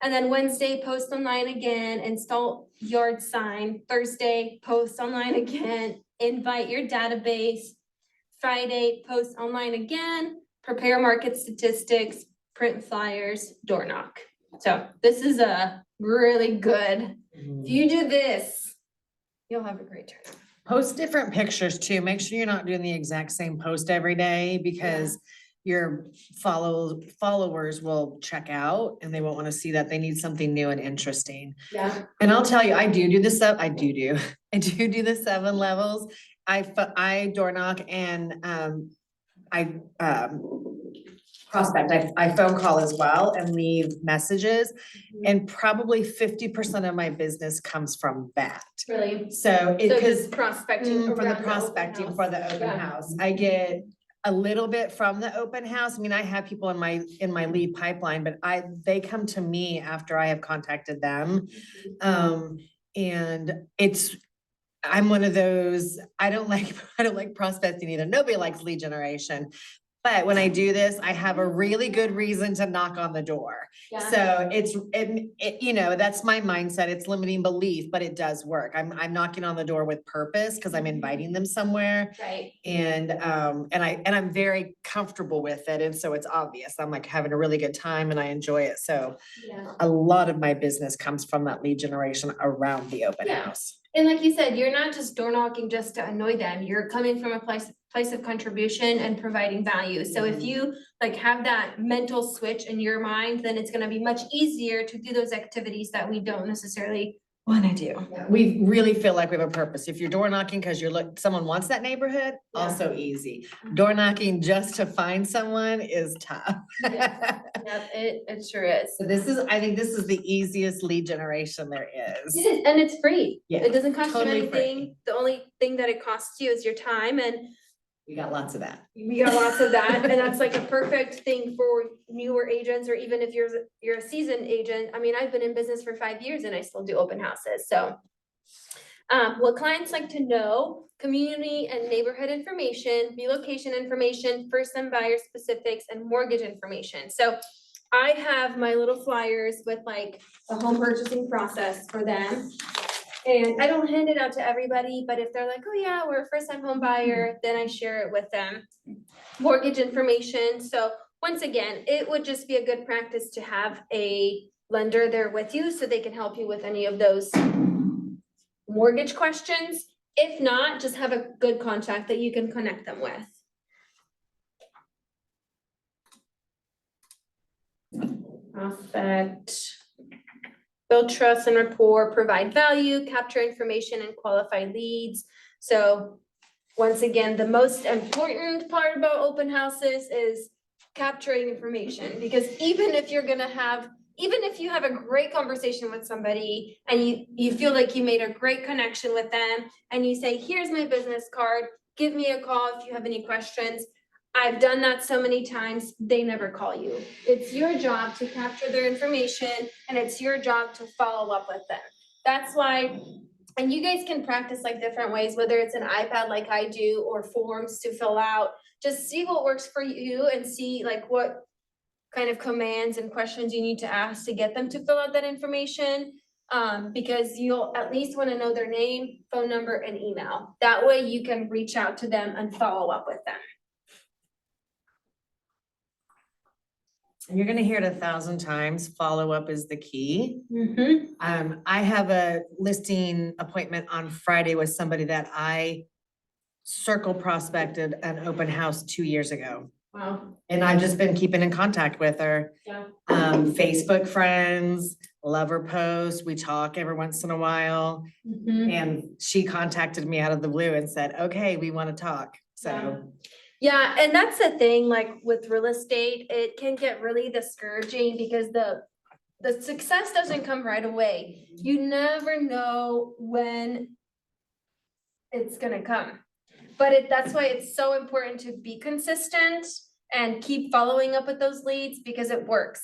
And then Wednesday, post online again, install yard sign. Thursday, post online again, invite your database. Friday, post online again, prepare market statistics, print flyers, door knock. So this is a really good, if you do this, you'll have a great turnout. Post different pictures too. Make sure you're not doing the exact same post every day because your followers will check out and they won't want to see that. They need something new and interesting. Yeah. And I'll tell you, I do the 7 levels. I door knock and I prospect, I phone call as well and leave messages. And probably 50% of my business comes from that. Really. So So because just prospecting for the around open prospecting house. for the open Yeah. house, I get a little bit from the open house. I mean, I have people in my lead pipeline, but they come to me after I have contacted them. And I'm one of those, I don't like prospecting either. Nobody likes lead generation. But when I do this, I have a really good reason to knock on the door. Yeah. So you know, that's my mindset. It's limiting belief, but it does work. I'm knocking on the door with purpose because I'm inviting them somewhere. Right. And I'm very comfortable with it. And so it's obvious. I'm like having a really good time and I enjoy it. So Yeah. a lot of my business comes from that lead generation around the open Yeah. house. And like you said, you're not just door knocking just to annoy them. You're coming from a place of contribution and providing value. So if you like have that mental switch in your mind, then it's gonna be much easier to do those activities that we don't necessarily wanna do. We really feel like we have a purpose. If you're door knocking because someone wants that neighborhood, Yeah. also easy. Door knocking just to find someone is tough. Yep, it sure is. So I think this is the easiest lead generation there is. It is, and it's free. Yeah, It doesn't cost you totally free. anything. The only thing that it costs you is your time, and We got lots of that. we got lots of that, and that's like a perfect thing for newer agents, or even if you're a seasoned agent. I mean, I've been in business for 5 years and I still do open houses, so. What clients like to know, community and neighborhood information, relocation information, first-time buyer specifics, and mortgage information. So I have my little flyers with like the home purchasing process for them. And I don't hand it out to everybody, but if they're like, oh yeah, we're a first-time home buyer, then I share it with them. Mortgage information, so once again, it would just be a good practice to have a lender there with you so they can help you with any of those mortgage questions. If not, just have a good contact that you can connect them with. Prospect. Build trust and rapport, provide value, capture information and qualify leads. So once again, the most important part about open houses is capturing information, because even if you have a great conversation with somebody and you feel like you made a great connection with them and you say, here's my business card, give me a call if you have any questions. I've done that so many times, they never call you. It's your job to capture their information and it's your job to follow up with them. That's why, and you guys can practice like different ways, whether it's an iPad like I do or forms to fill out. Just see what works for you and see like what kind of commands and questions you need to ask to get them to fill out that information. Because you'll at least want to know their name, phone number, and email. That way you can reach out to them and follow up with them. And you're gonna hear it 1,000 times. Follow-up is the key. Mm-hmm. I have a listing appointment on Friday with somebody that I circle prospected an open house 2 years ago. Wow. And I've just been keeping in contact with her. Yeah. Facebook friends, love her post. We talk every once in a while. Mm-hmm. And she contacted me out of the blue and said, okay, we want to talk. So Yeah, and that's the thing, like with real estate, it can get really discouraging because the success doesn't come right away. You never know when it's gonna come. But that's why it's so important to be consistent and keep following up with those leads because it works.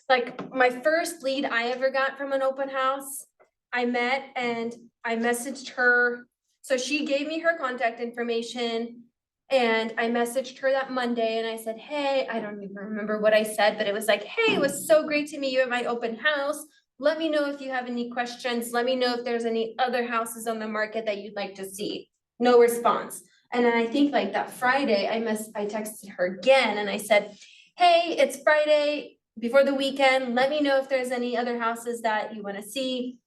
Like my first lead I ever got from an open house, I met and I messaged her. So she gave me her contact information and I messaged her that Monday and I said, hey, I don't even remember what I said, but it was like, hey, it was so great to meet you at my open house. Let me know if you have any questions. Let me know if there's any other houses on the market that you'd like to see. No response. And then I think like that Friday, I texted her again and I said, hey, it's Friday before the weekend. Let me know if there's any other houses that you want to see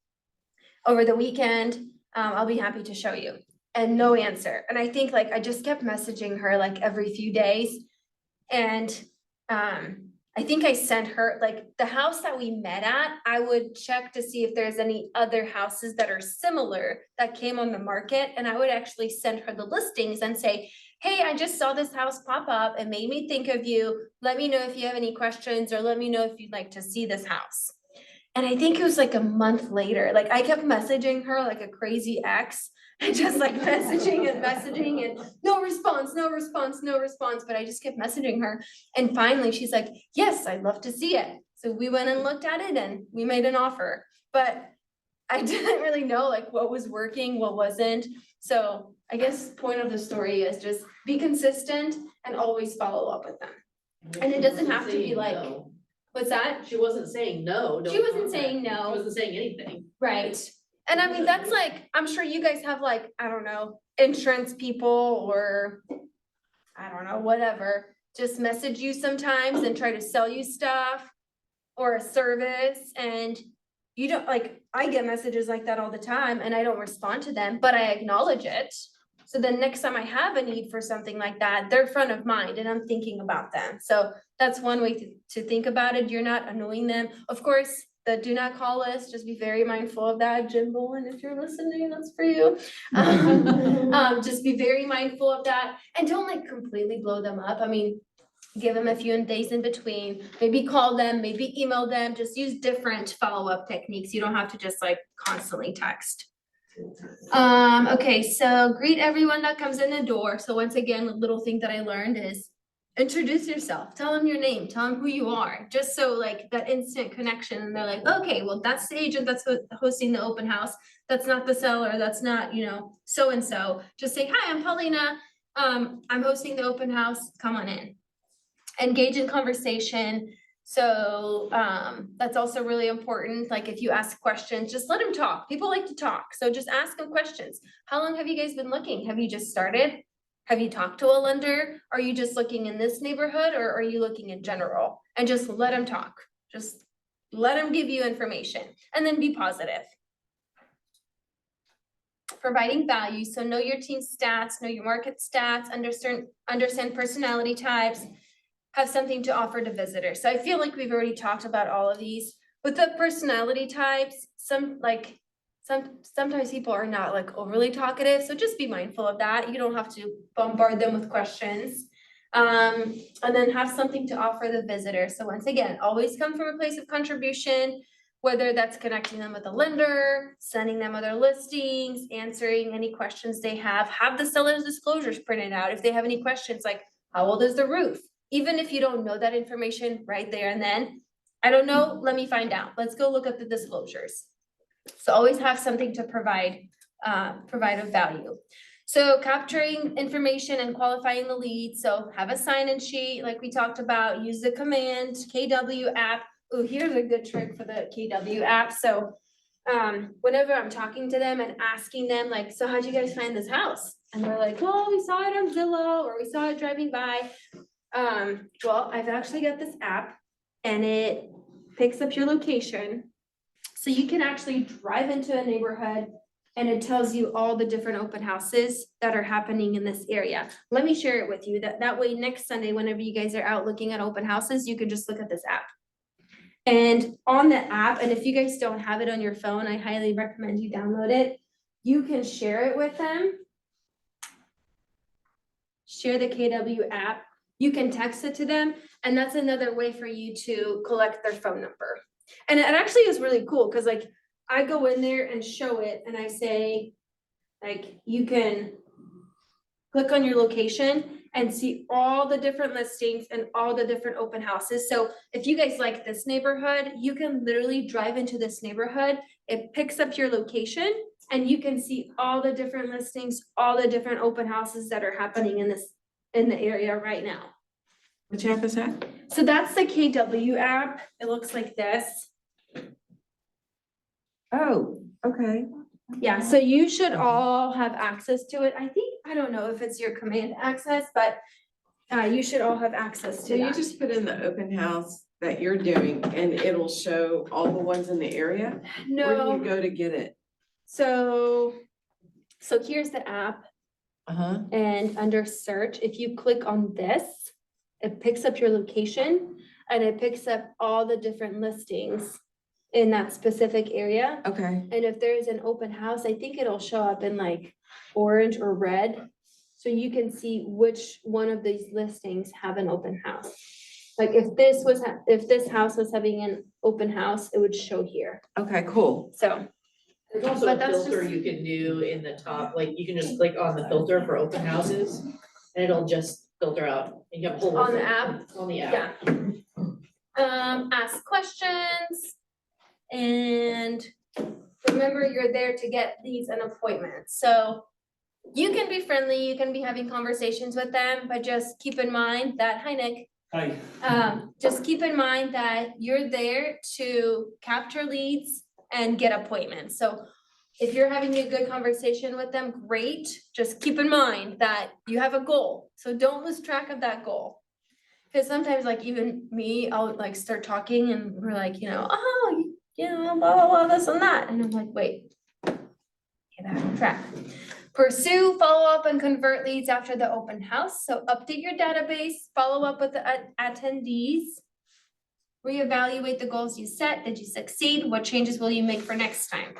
over the weekend. I'll be happy to show you. And no answer. And I think like I just kept messaging her like every few days. And I think I sent her, like the house that we met at, I would check to see if there's any other houses that are similar that came on the market. And I would actually send her the listings and say, hey, I just saw this house pop up. It made me think of you. Let me know if you have any questions or let me know if you'd like to see this house. And I think it was like a month later, like I kept messaging her like a crazy ex. And just like messaging and no response, no response, no response, but I just kept messaging her. And finally, she's like, yes, I'd love to see it. So we went and looked at it and we made an offer. But I didn't really know like what was working, what wasn't. So I guess point of the story is just be consistent and always follow up with them. And it doesn't have to be like, what's that? She wasn't saying no. She wasn't saying no. She wasn't saying anything. Right. And I mean, that's like, I'm sure you guys have like, I don't know, insurance people or I don't know, whatever, just message you sometimes and try to sell you stuff or a service. And you don't like, I get messages like that all the time and I don't respond to them, but I acknowledge it. So the next time I have a need for something like that, they're front of mind and I'm thinking about them. So that's one way to think about it. You're not annoying them. Of course, the do not call list, just be very mindful of that. Jim Bowen, if you're listening, that's for you. Just be very mindful of that and don't like completely blow them up. I mean, give them a few days in between, maybe call them, maybe email them, just use different follow-up techniques. You don't have to just like constantly text. Okay, so greet everyone that comes in the door. So once again, the little thing that I learned is introduce yourself, tell them your name, tell them who you are, just so like that instant connection. And they're like, okay, well, that's the agent that's hosting the open house. That's not the seller. That's not, you know, so-and-so. Just say, hi, I'm Paulina. I'm hosting the open house. Come on in. Engage in conversation. So that's also really important. Like if you ask questions, just let them talk. People like to talk. So just ask them questions. How long have you guys been looking? Have you just started? Have you talked to a lender? Are you just looking in this neighborhood or are you looking in general? And just let them talk. Just let them give you information and then be positive. Providing value. So know your team stats, know your market stats, understand personality types, have something to offer to visitors. So I feel like we've already talked about all of these. With the personality types, sometimes people are not like overly talkative, so just be mindful of that. You don't have to bombard them with questions. And then have something to offer the visitor. So once again, always come from a place of contribution, whether that's connecting them with a lender, sending them other listings, answering any questions they have the seller's disclosures printed out. If they have any questions like, how old is the roof? Even if you don't know that information right there and then, I don't know, let me find out. Let's go look at the disclosures. So always have something to provide of value. So capturing information and qualifying the lead. So have a sign-in sheet like we talked about, use the command KW app. Oh, here's a good trick for the KW app. So whenever I'm talking to them and asking them like, so how'd you guys find this house? And they're like, well, we saw it on Zillow or we saw it driving by. Well, I've actually got this app and it picks up your location. So you can actually drive into a neighborhood and it tells you all the different open houses that are happening in this area. Let me share it with you. That way next Sunday, whenever you guys are out looking at open houses, you can just look at this app. And on the app, and if you guys don't have it on your phone, I highly recommend you download it. You can share it with them. Share the KW app. You can text it to them. And that's another way for you to collect their phone number. And it actually is really cool because like I go in there and show it and I say, like, you can click on your location and see all the different listings and all the different open houses. So if you guys like this neighborhood, you can literally drive into this neighborhood. It picks up your location and you can see all the different listings, all the different open houses that are happening in the area right now. Which app is that? So that's the KW app. It looks like this. Oh, okay. Yeah, so you should all have access to it. I don't know if it's your command access, but you should all have access So to you that. just put in the open house that you're doing and it'll show all the ones in the area? Where do you No, go to get it? so here's the app Uh-huh. and under search, if you click on this, it picks up your location and it picks up all the different listings in that specific area. Okay. And if there's an open house, I think it'll show up in like orange or red. So you can see which one of these listings have an open house. Like if this house was having an open house, it would show here. Okay, cool. So, There's also a But that's filter just- you can do in the top, like you can just click on the filter for open houses and it'll just filter out. You have a whole. on the app, On the app. yeah. Ask questions. And remember, you're there to get these an appointment. So you can be friendly, you can be having conversations with them, but just keep in mind that, hi Nick. Hi. Just keep in mind that you're there to capture leads and get appointments. So if you're having a good conversation with them, great. Just keep in mind that you have a goal. So don't lose track of that goal. Because sometimes like even me, I'll like start talking and we're like, oh, blah, blah, blah, this and that. And I'm like, wait, get back on track. Pursue, follow up, and convert leads after the open house. So update your database, follow up with the attendees. Reevaluate the goals you set. Did you succeed? What changes will you make for next time?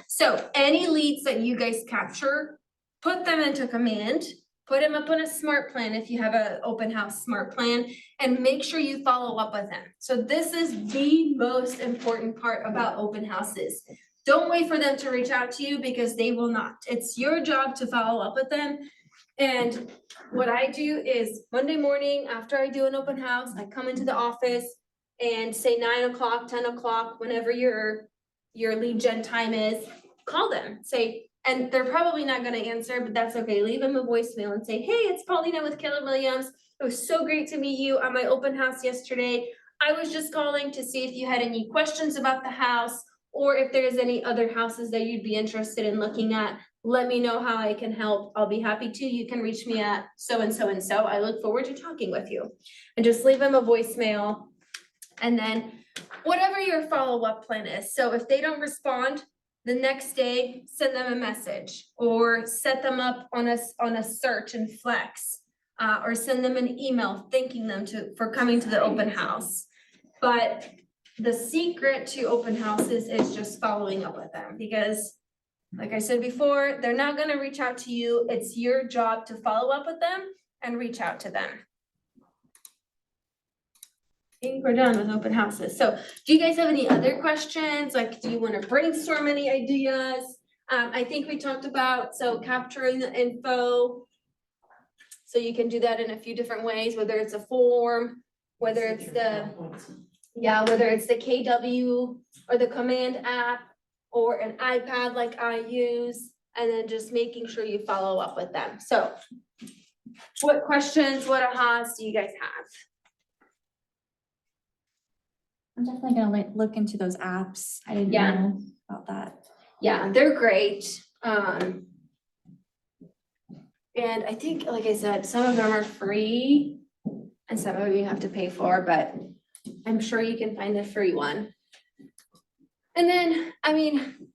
So any leads that you guys capture, put them into command, put them up on a smart plan if you have an open house smart plan, and make sure you follow up with them. So this is the most important part about open houses. Don't wait for them to reach out to you because they will not. It's your job to follow up with them. And what I do is Monday morning, after I do an open house, I come into the office and say 9 o'clock, 10 o'clock, whenever your lead gen time is, call them, say, and they're probably not gonna answer, but that's okay. Leave them a voicemail and say, hey, it's Paulina with Keller Williams. It was so great to meet you on my open house yesterday. I was just calling to see if you had any questions about the house or if there's any other houses that you'd be interested in looking at. Let me know how I can help. I'll be happy to. You can reach me at so and so and so. I look forward to talking with you. And just leave them a voicemail. And then whatever your follow-up plan is. So if they don't respond, the next day, send them a message or set them up on a search and Flex. Or send them an email thanking them for coming to the open house. But the secret to open houses is just following up with them because like I said before, they're not gonna reach out to you. It's your job to follow up with them and reach out to them. I think we're done with open houses. So do you guys have any other questions? Like, do you wanna brainstorm any ideas? I think we talked about, so capturing the info. So you can do that in a few different ways, whether it's a form, whether it's whether it's the KW or the command app or an iPad like I use, and then just making sure you follow up with them. So what questions, what ahas do you guys have? I'm definitely gonna look into those apps. I didn't Yeah. know about that. Yeah, they're great. And I think, like I said, some of them are free and some of them you have to pay for, but I'm sure you can find the free one. And then, I mean,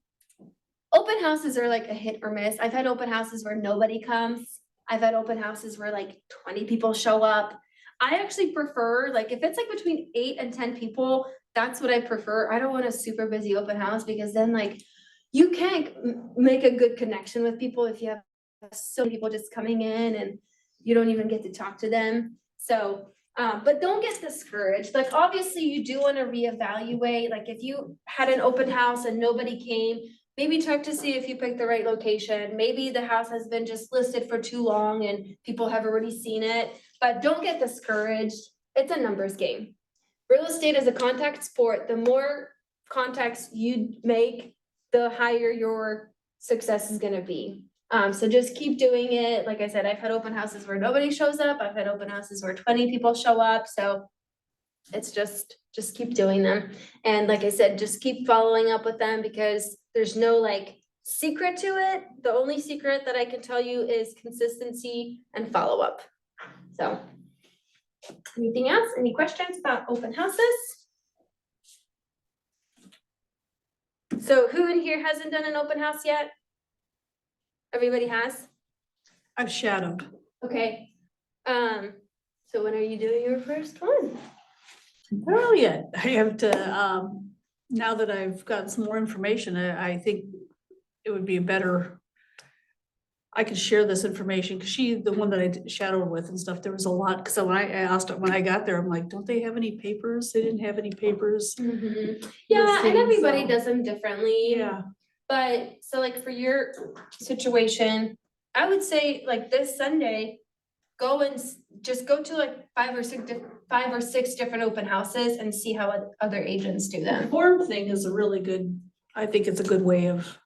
open houses are like a hit or miss. I've had open houses where nobody comes. I've had open houses where like 20 people show up. I actually prefer, like, if it's like between 8 and 10 people, that's what I prefer. I don't want a super busy open house because then like you can't make a good connection with people if you have so many people just coming in and you don't even get to talk to them. So, but don't get discouraged. Like, obviously you do want to reevaluate. Like if you had an open house and nobody came, maybe check to see if you picked the right location. Maybe the house has been just listed for too long and people have already seen it, but don't get discouraged. It's a numbers game. Real estate is a contact sport. The more contacts you make, the higher your success is gonna be. So just keep doing it. Like I said, I've had open houses where nobody shows up. I've had open houses where 20 people show up, so it's just keep doing them. And like I said, just keep following up with them because there's no like secret to it. The only secret that I can tell you is consistency and follow-up. So anything else? Any questions about open houses? So who in here hasn't done an open house yet? Everybody has? I've shadowed. Okay. So when are you doing your first one? I don't know yet. I have to, now that I've got some more information, I think it would be a better. I could share this information, because the one that I shadowed with and stuff, there was a lot, because when I asked, when I got there, I'm like, don't they have any papers? They didn't have any papers. Yeah, Listing, and everybody so- does them differently. Yeah, But so like for your situation, I would say like this Sunday, go and just go to like 5 or 6 different open houses and see how other agents do the them. form thing is a really good, I think it's a good way of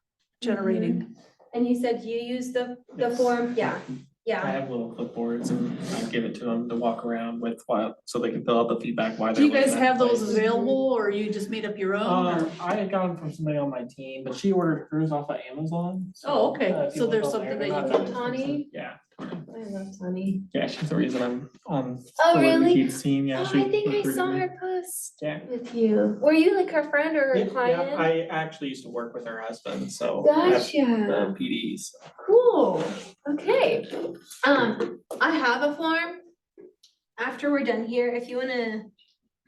generating. And you said you use the Yes. form? Yeah, I yeah. have little clipboards and I give it to them to walk around with so they can fill out the feedback why Do they're you guys looking at have the those place. available, or you just made up your own? or- I had gotten from somebody on my team, but she ordered hers off of Amazon. Oh, okay. if you So look there's on something there, that they're you not can- that Tawny? expensive. Yeah, I love Tawny. yeah, she's the reason I'm on. Oh, the Living really? Keats team, yeah. Oh, she I think I recruited saw me. her post Yeah. with you. Were you like her friend or Yeah, a client? I actually used to work with her husband, so. at Gotcha. The PDs. Cool, okay. I have a form. After we're done here, if you wanna,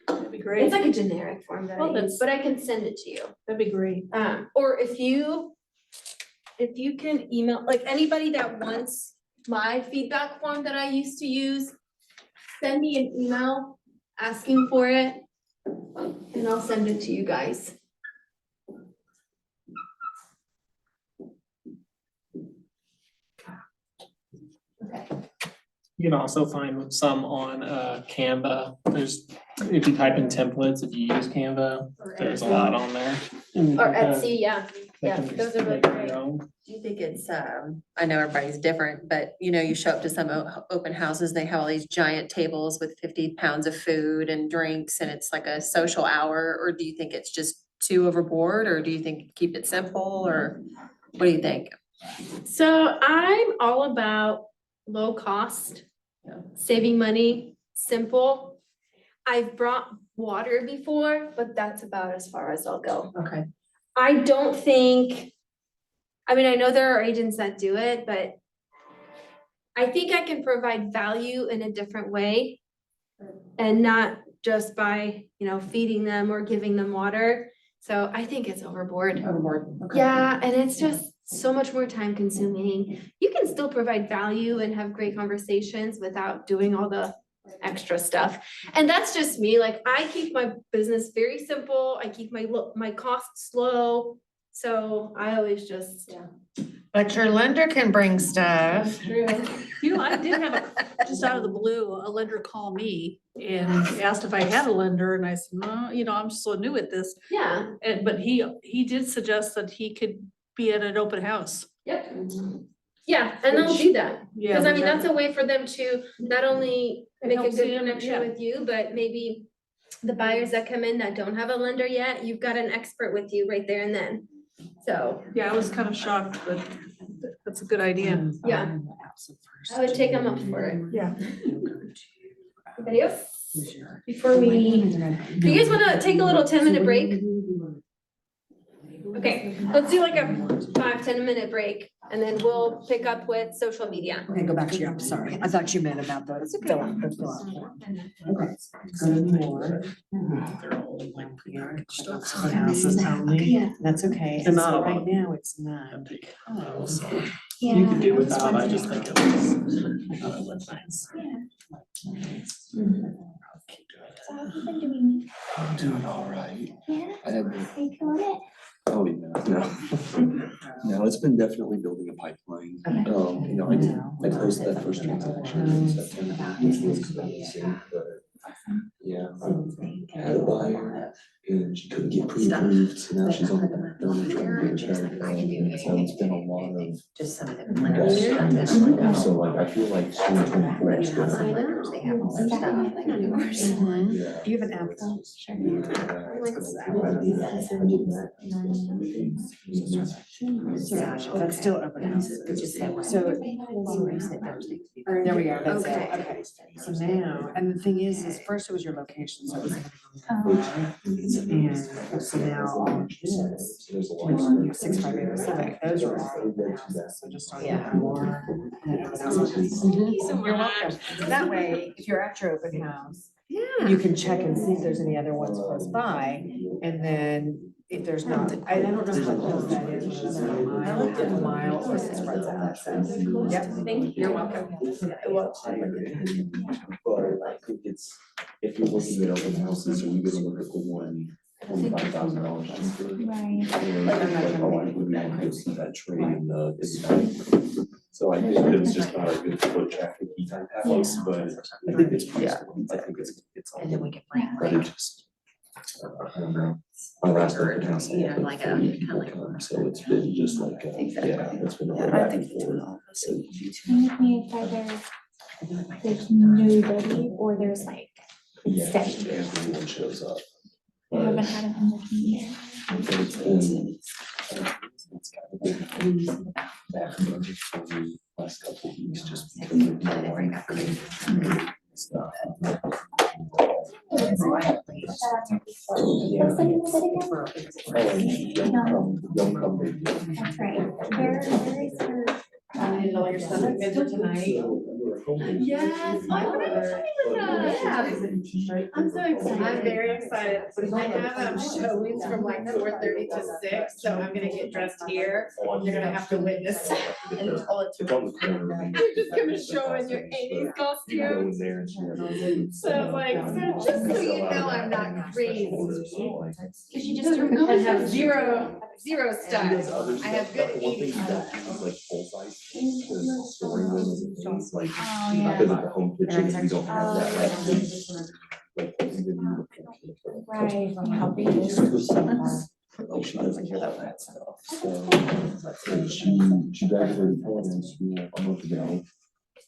That'd be great. it's like a generic form that I Oh, use, that's- but I can send it to you. That'd be great. Or if you can email, like anybody that wants my feedback form that I used to use, send me an email asking for it, and I'll send it to you guys. Okay. You can also find some on Canva. If you type in templates, if you use Canva, there's a lot on there. Or Etsy, yeah, yeah, those are really great. Do you think it's, I know everybody's different, but you know, you show up to some open houses, they have all these giant tables with 50 pounds of food and drinks, and it's like a social hour, or do you think it's just too overboard, or do you think keep it simple, or what do you think? So I'm all about low cost, saving money, simple. I've brought water before, but that's about as far as I'll go. Okay. I don't think, I mean, I know there are agents that do it, but I think I can provide value in a different way and not just by, feeding them or giving them water. So I think it's overboard. Overboard. Okay. Yeah, and it's just so much more time consuming. You can still provide value and have great conversations without doing all the extra stuff. And that's just me, like I keep my business very simple. I keep my costs low. So I always just. But your lender can bring stuff. True. I did have just out of the blue, a lender call me and asked if I had a lender, and I said, no, I'm so new at this. Yeah, But he did suggest that he could be at an open house. yep. Yeah, and they'll do that. Yeah. Cause I mean, that's a way for them to not only It make a helps good him, connection yeah. with you, but maybe the buyers that come in that don't have a lender yet, you've got an expert with you right there and then. So, Yeah, I was kind of shocked, but that's a good idea. yeah, I would take them up for it. Yeah. Anybody else? Before do you guys wanna take a little 10-minute break? Okay, let's do like a 5-10 minute break and then we'll pick up with social media. Okay, go back to your, sorry, I thought you meant about the fill out, the fill out form. Okay. Good more. That's okay, And and not so a right lot. now it's not. You could do without, I just think it was. I'm doing all right. Yeah, I have, are you killing it? oh, yeah, no. No, it's been definitely building a pipeline. You know, I closed that first transaction in September, which was amazing, but yeah, I had a buyer and she couldn't get pre-approved, so now she's on the back burner trying to get it back. So it's been a lot of. Just some of them. So like, I feel like 2024 is gonna be. Yeah. Do you have an app though? Yeah, that's still open house. So, there we go, that's it, okay. So now, and the thing is first it was your location, so it was. And so now all of this, There's a lot of. 65807, those are all. So just on Yeah. more. You're welcome. That way, if you're at your open house, you can check and see if there's any other ones close by. And then if there's not, I don't know how close that is. Whether it's a mile or it spreads out. So, yep. Thank you. You're welcome. But I think it's, if you're looking at open houses, are you gonna look at the one $25,000 cheaper? Right. Or like, oh, I would not go see that trade in the. So I think it's just not a good foot traffic type house, but I think it's possible. I think it's. And then we can bring But it just. I don't know. My last open house. I You had know, like a- like 40 people come, so it's been just like, yeah, it's been. a Yeah, I back think and it's forth. all. So- Can you me if there's nobody or there's like, Yeah, steady. everyone shows up. I haven't had an emergency. But it's been. It's kind of been back and forth for the last couple of weeks, just because of my wife. Stuff. What's the name of it again? Don't come with you. That's right. Where is her? Your son visit tonight. Yes, I want to I'm so excited. I'm very excited. I have showings from like 4:30 to 6, so I'm gonna get dressed here. You're gonna have to witness and tell it to It's on the corner. You're just gonna show in your 80s costume. You go in there and she has. So I was like, so just so you know, I'm not crazy. Cause you just. I have zero style. I have good One thing 80s you don't style. have is like full size, because storing them is like, Oh, yeah. because of the home kitchen, we don't have that, like even the Right. How big Like, is she doesn't hear that stuff, so, and she graduated from school a month ago.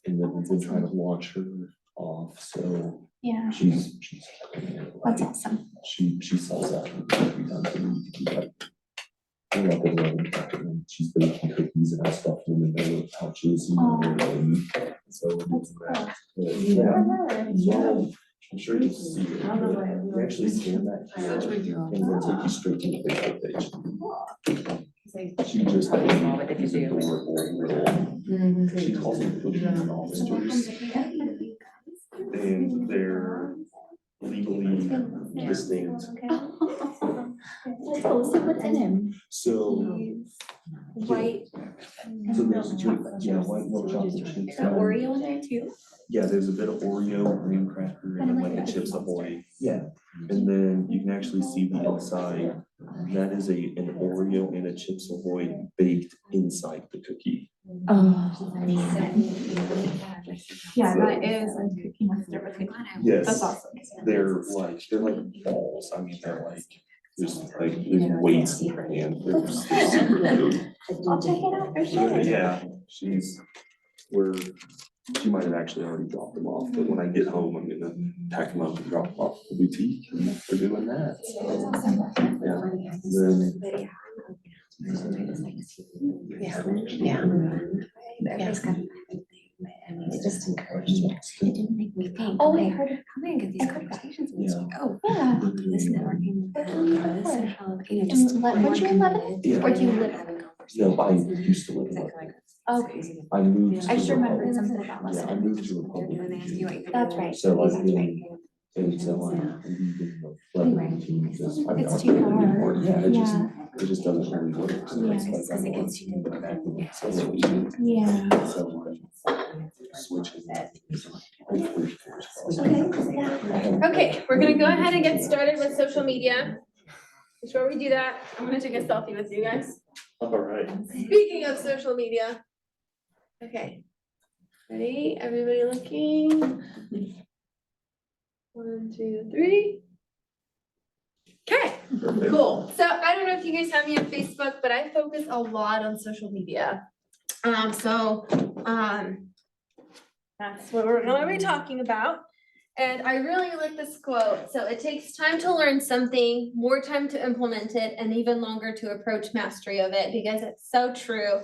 And then we've been trying to launch her off, so Yeah, she's. that's awesome. She sells that every time, so we need to keep up. We're up at 11, and she's baking cookies and stuff in the middle of pouches and. So. we're doing that. But, yeah. So, I'm sure you'll see it. You actually scan that QR and it'll take you straight to the Facebook page. She just. She calls them booking officers. And they're legally distinct. Tell us what's in him. So. White. So there's, yeah, white milk chocolate chips. Is there Oreo in there too? Yeah, there's a bit of Oreo, graham cracker, and then like the Chips Ahoy. Yeah, and then you can actually see the inside. That is an Oreo and a Chips Ahoy baked inside the cookie. Oh. Yeah, that is a cookie monster with cookie. Yes. That's awesome. They're like balls. I mean, they're like, there's weights in her hand. They're super good. I'll check it out for sure. Yeah, she might have actually already dropped them off, but when I get home, I'm gonna pack them up and drop them off at the boutique, and they're doing that, so. Yeah, It just encouraged me. It didn't make me think. Oh, I I heard it coming and these conversations. And it's like, oh, Yeah. this networking. This and how, you know, just. And weren't you in Lebanon? Yeah. Or do you live? No, I used to live in Lebanon. Okay. I moved. I to just remembered Republic. something about Yeah, I Lebanon. moved to Republic. That's right. So I've That's been, right. and so I'm leaving the Lebanon team because I'm It's not too doing it anymore. hard. Yeah, Yeah. it just doesn't really work. So it's Yeah. like I don't want to go back and so Yeah. So I'm switching. Okay, we're gonna go ahead and get started with social media. Before we do that, I'm gonna take a selfie with you guys. All right. Speaking of social media. Okay. Ready? Everybody looking? 1, 2, 3. Okay, cool. So I don't know if you guys have me on Facebook, but I focus a lot on social media. That's what we're gonna be talking about. And I really like this quote. So it takes time to learn something, more time to implement it, and even longer to approach mastery of it, because it's so true.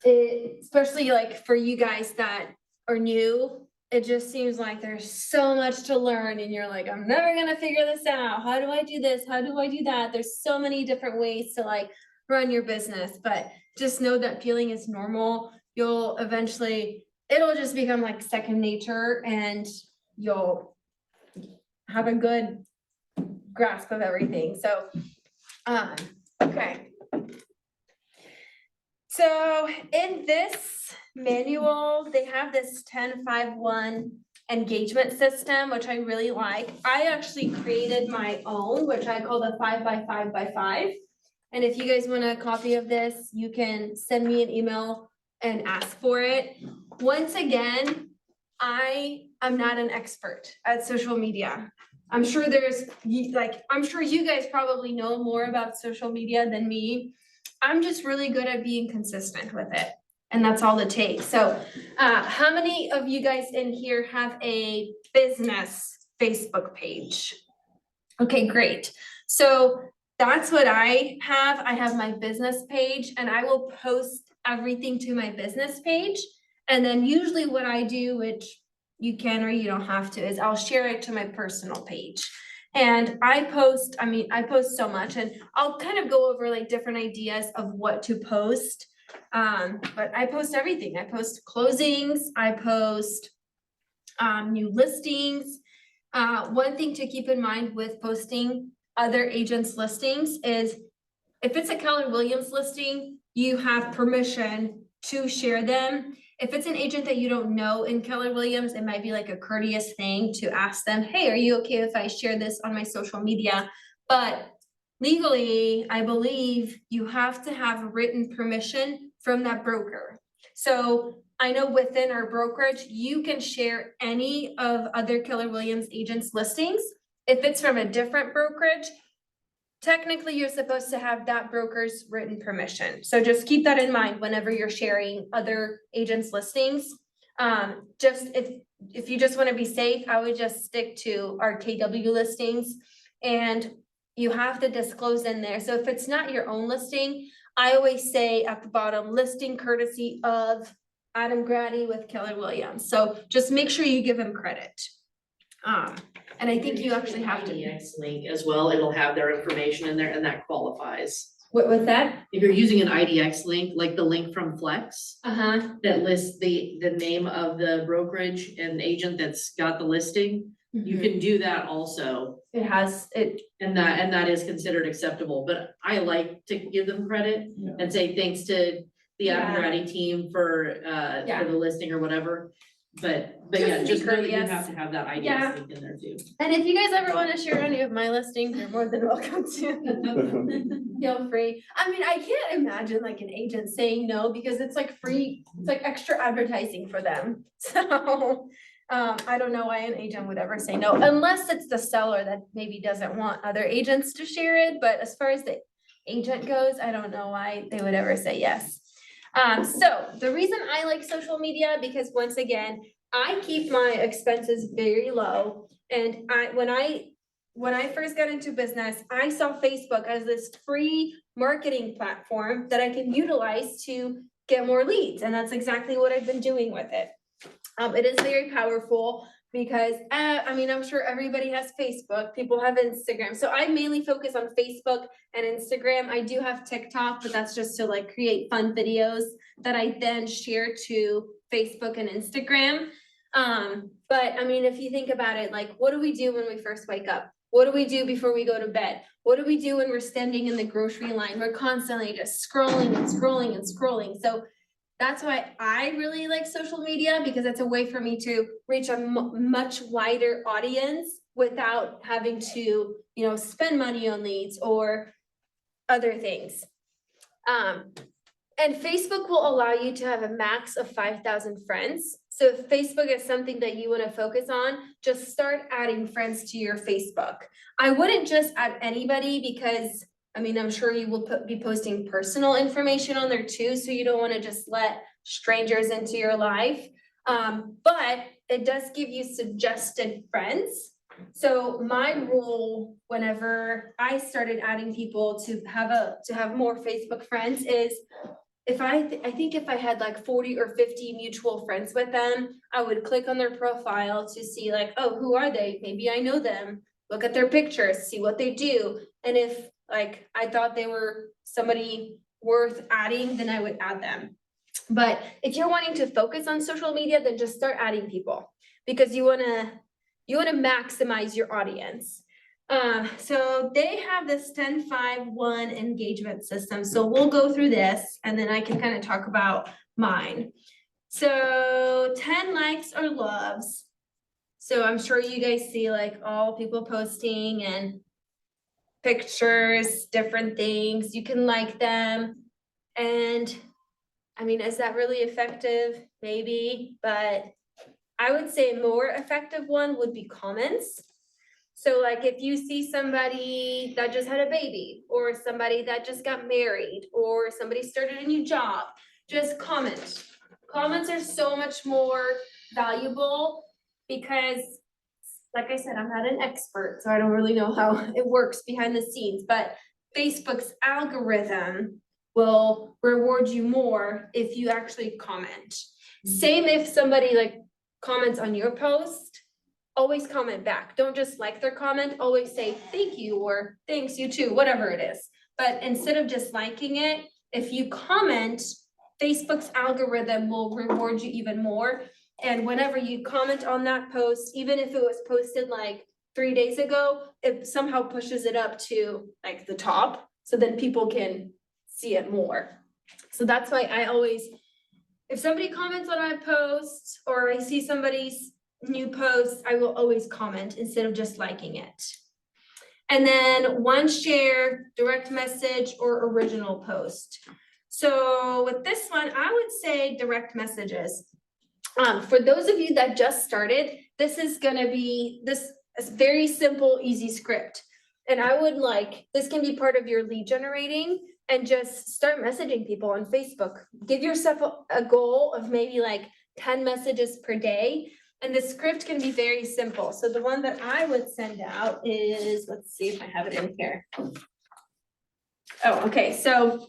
Especially like for you guys that are new, it just seems like there's so much to learn and you're like, I'm never gonna figure this out. How do I do this? How do I do that? There's so many different ways to like run your business, but just know that feeling is normal. You'll eventually, it'll just become like second nature and you'll have a good grasp of everything. So, okay. So in this manual, they have this 10-5-1 engagement system, which I really like. I actually created my own, which I call the 5x5x5. And if you guys want a copy of this, you can send me an email and ask for it. Once again, I am not an expert at social media. I'm sure I'm sure you guys probably know more about social media than me. I'm just really good at being consistent with it. And that's all it takes. So how many of you guys in here have a business Facebook page? Okay, great. So that's what I have. I have my business page and I will post everything to my business page. And then usually what I do, which you can or you don't have to, is I'll share it to my personal page. And I post so much and I'll kind of go over like different ideas of what to post. But I post everything. I post closings, I post new listings. One thing to keep in mind with posting other agents' listings is if it's a Keller Williams listing, you have permission to share them. If it's an agent that you don't know in Keller Williams, it might be like a courteous thing to ask them, hey, are you okay if I share this on my social media? But legally, I believe you have to have written permission from that broker. So I know within our brokerage, you can share any of other Keller Williams agents' listings. If it's from a different brokerage, technically you're supposed to have that broker's written permission. So just keep that in mind whenever you're sharing other agents' listings. Just if you just want to be safe, I would just stick to our KW listings and you have to disclose in there. So if it's not your own listing, I always say at the bottom, listing courtesy of Adam Grady with Keller Williams. So just make sure you give him credit. And I think you actually have to. IDX link as well, it'll have their information in there and that qualifies. What was that? If you're using an IDX link, like the link from Flex, Uh-huh. that lists the name of the brokerage and agent that's got the listing, you can do that also. It has, it, And that is considered acceptable, but I like to give them credit and say thanks to the Yeah. Admirati team for the listing or whatever. But yeah, Just be just know that you courteous. have to have that Yeah. IDX link in there too. and if you guys ever want to share any of my listings, you're more than welcome to. Feel free. I mean, I can't imagine like an agent saying no because it's like free, it's like extra advertising for them. So, I don't know why an agent would ever say no, unless it's the seller that maybe doesn't want other agents to share it. But as far as the agent goes, I don't know why they would ever say yes. So the reason I like social media, because once again, I keep my expenses very low. And when I first got into business, I saw Facebook as this free marketing platform that I can utilize to get more leads. And that's exactly what I've been doing with it. It is very powerful because, I mean, I'm sure everybody has Facebook, people have Instagram. So I mainly focus on Facebook and Instagram. I do have TikTok, but that's just to like create fun videos that I then share to Facebook and Instagram. But I mean, if you think about it, like, what do we do when we first wake up? What do we do before we go to bed? What do we do when we're standing in the grocery line? We're constantly just scrolling and scrolling and scrolling. So that's why I really like social media, because it's a way for me to reach a much wider audience without having to, spend money on leads or other things. And Facebook will allow you to have a max of 5,000 friends. So if Facebook is something that you want to focus on, just start adding friends to your Facebook. I wouldn't just add anybody because, I mean, I'm sure you will be posting personal information on there too, so you don't want to just let strangers into your life. But it does give you suggested friends. So my rule, whenever I started adding people to have more Facebook friends, is I think if I had like 40 or 50 mutual friends with them, I would click on their profile to see like, oh, who are they? Maybe I know them. Look at their pictures, see what they do. And if like I thought they were somebody worth adding, then I would add them. But if you're wanting to focus on social media, then just start adding people because you wanna maximize your audience. So they have this 10-5-1 engagement system. So we'll go through this and then I can kind of talk about mine. So 10 likes or loves. So I'm sure you guys see like all people posting and pictures, different things. You can like them. And I mean, is that really effective? Maybe, but I would say a more effective one would be comments. So like if you see somebody that just had a baby or somebody that just got married or somebody started a new job, just comment. Comments are so much more valuable because like I said, I'm not an expert, so I don't really know how it works behind the scenes, but Facebook's algorithm will reward you more if you actually comment. Same if somebody like comments on your post, always comment back. Don't just like their comment, always say thank you or thanks you too, whatever it is. But instead of just liking it, if you comment, Facebook's algorithm will reward you even more. And whenever you comment on that post, even if it was posted like 3 days ago, it somehow pushes it up to like the top. So then people can see it more. So that's why I always, if somebody comments on my post or I see somebody's new post, I will always comment instead of just liking it. And then one share, direct message, or original post. So with this one, I would say direct messages. For those of you that just started, this is gonna be this very simple, easy script. And I would this can be part of your lead generating and just start messaging people on Facebook. Give yourself a goal of maybe like 10 messages per day. And the script can be very simple. So the one that I would send out is, let's see if I have it in here. Oh, okay, so,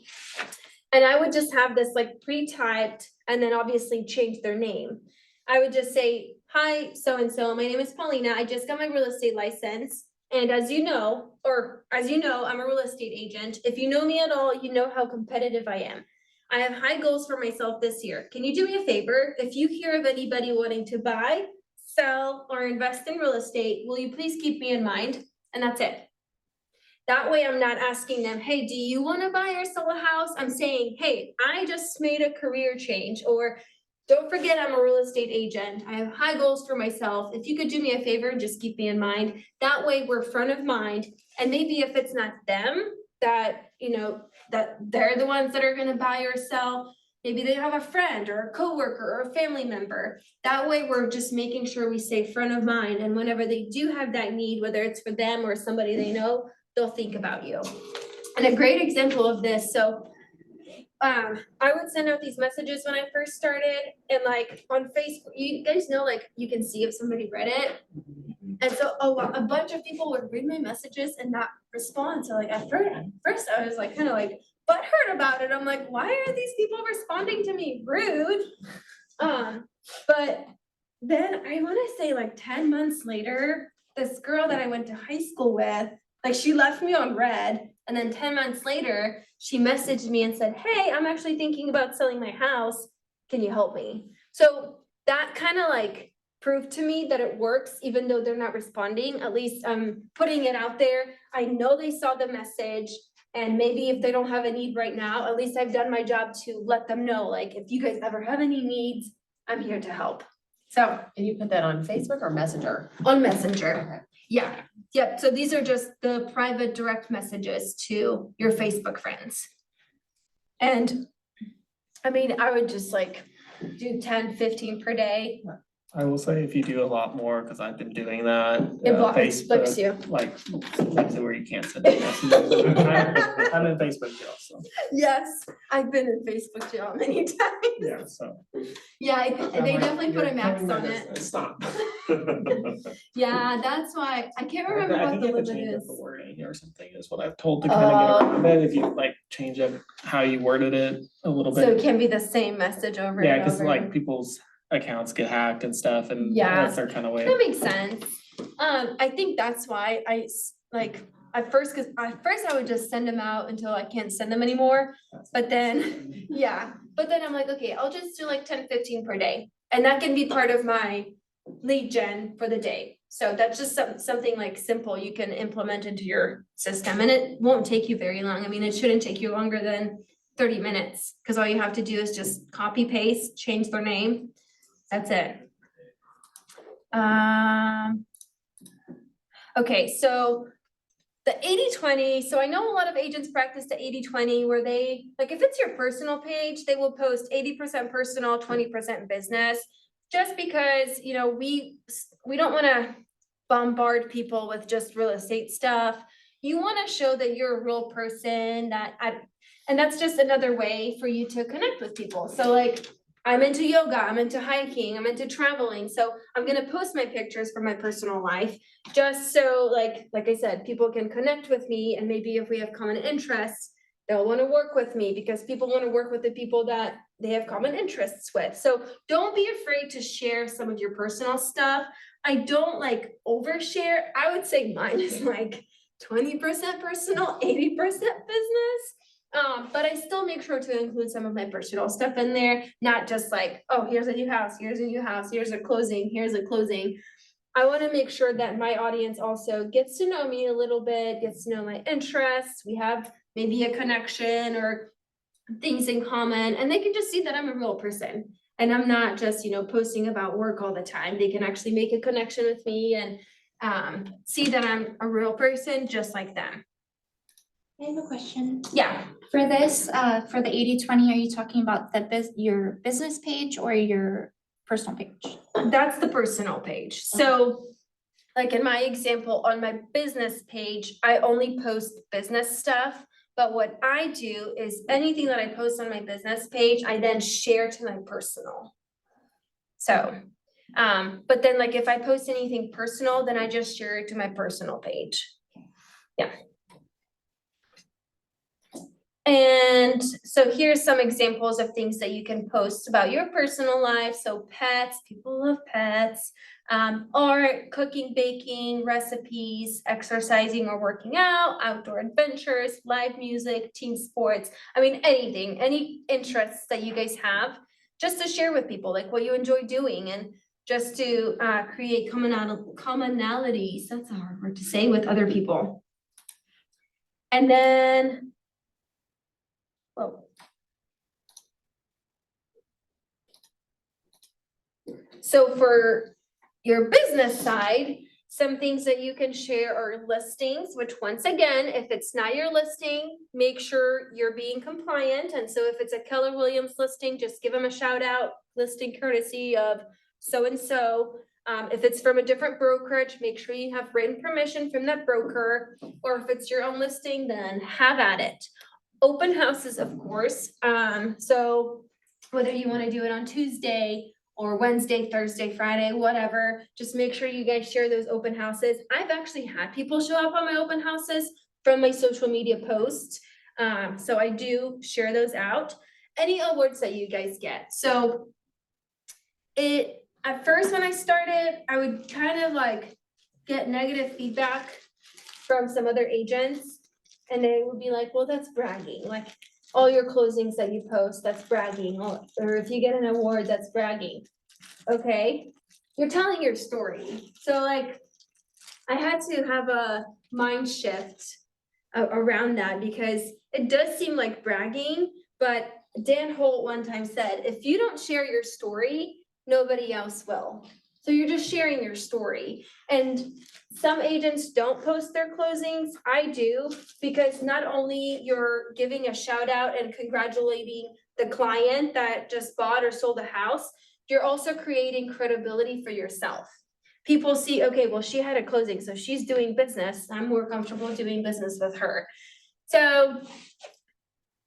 and I would just have this like pre-typed and then obviously change their name. I would just say, hi, so-and-so, my name is Paulina. I just got my real estate license. And as you know, I'm a real estate agent. If you know me at all, you know how competitive I am. I have high goals for myself this year. Can you do me a favor? If you hear of anybody wanting to buy, sell, or invest in real estate, will you please keep me in mind? And that's it. That way I'm not asking them, hey, do you want to buy or sell a house? I'm saying, hey, I just made a career change, or don't forget I'm a real estate agent. I have high goals for myself. If you could do me a favor and just keep me in mind, that way we're front of mind. And maybe if it's not them that, that they're the ones that are going to buy or sell, maybe they have a friend or a coworker or a family member. That way we're just making sure we stay front of mind. And whenever they do have that need, whether it's for them or somebody they know, they'll think about you. And a great example of this, so I would send out these messages when I first started, and like on Facebook, you guys know, like you can see if somebody read it. And so a bunch of people would read my messages and not respond. So like at first I was like kind of like butthurt about it. I'm like, why are these people responding to me? Rude. But then I want to say like 10 months later, this girl that I went to high school with, like she left me on red, and then 10 months later, she messaged me and said, hey, I'm actually thinking about selling my house. Can you help me? So that kind of like proved to me that it works, even though they're not responding. At least I'm putting it out there. I know they saw the message, and maybe if they don't have a need right now, at least I've done my job to let them know, like, if you guys ever have any needs, I'm here to help. So. And you put that on Facebook or Messenger? On Messenger. Yeah. Yep. So these are just the private direct messages to your Facebook friends. And I mean, I would just like do 10, 15 per day. I will say if you do a lot more, because I've been doing that. It blocks you. Like, where you can't send it. I'm in Facebook jail, so, Yes, I've been in Facebook jail many times. yeah, so. Yeah, they I'm like, definitely put a "You're max killing my on it. business, Stop. Yeah, that's why, I can't remember I what think the you have to limit change up is. the wording or something is what I've told to kind of get around it. If you like change up how you worded it a little So it bit. can be the same message over Yeah, and because over. like people's accounts get hacked and stuff and Yeah. that's their kind of way. That makes sense. I think that's why at first I would just send them out until I can't send them anymore. But then, yeah, but then I'm like, okay, I'll just do like 10, 15 per day. And that can be part of my lead gen for the day. So that's just something like simple you can implement into your system and it won't take you very long. I mean, it shouldn't take you longer than 30 minutes because all you have to do is just copy paste, change their name. That's it. Okay, so the 80-20, so I know a lot of agents practice the 80-20 where they, like if it's your personal page, they will post 80% personal, 20% business. Just because, you know, we don't wanna bombard people with just real estate stuff. You wanna show that you're a real person and that's just another way for you to connect with people. So like, I'm into yoga, I'm into hiking, I'm into traveling, so I'm gonna post my pictures from my personal life. Just so like I said, people can connect with me and maybe if we have common interests, they'll wanna work with me because people wanna work with the people that they have common interests with. So don't be afraid to share some of your personal stuff. I don't like overshare. I would say mine is like 20% personal, 80% business. But I still make sure to include some of my personal stuff in there, not just like, oh, here's a new house, here's a new house, here's a closing, here's a closing. I wanna make sure that my audience also gets to know me a little bit, gets to know my interests. We have maybe a connection or things in common, and they can just see that I'm a real person. And I'm not just, you know, posting about work all the time. They can actually make a connection with me and see that I'm a real person just like them. I have a question. Yeah. For this, for the 80-20, are you talking about your business page or your personal page? That's the personal page. So like in my example, on my business page, I only post business stuff. But what I do is anything that I post on my business page, I then share to my personal. So, but then like if I post anything personal, then I just share it to my personal page. Yeah. And so here's some examples of things that you can post about your personal life. So pets, people love pets, art, cooking, baking, recipes, exercising or working out, outdoor adventures, live music, team sports. I mean, anything, any interests that you guys have, just to share with people, like what you enjoy doing and just to create commonalities, that's a hard word to say, with other people. And then, so for your business side, some things that you can share are listings, which once again, if it's not your listing, make sure you're being compliant. And so if it's a Keller Williams listing, just give them a shout out, listing courtesy of so-and-so. If it's from a different brokerage, make sure you have written permission from that broker, or if it's your own listing, then have at it. Open houses, of course. So whether you want to do it on Tuesday or Wednesday, Thursday, Friday, whatever, just make sure you guys share those open houses. I've actually had people show up on my open houses from my social media posts. So I do share those out. Any awards that you guys get. So at first when I started, I would kind of like get negative feedback from some other agents. And they would be like, well, that's bragging. Like all your closings that you post, that's bragging. Or if you get an award, that's bragging. Okay, you're telling your story. So like, I had to have a mind shift around that because it does seem like bragging, but Dan Holt one time said, if you don't share your story, nobody else will. So you're just sharing your story. And some agents don't post their closings. I do, because not only you're giving a shout out and congratulating the client that just bought or sold a house, you're also creating credibility for yourself. People see, okay, well, she had a closing, so she's doing business. I'm more comfortable doing business with her. So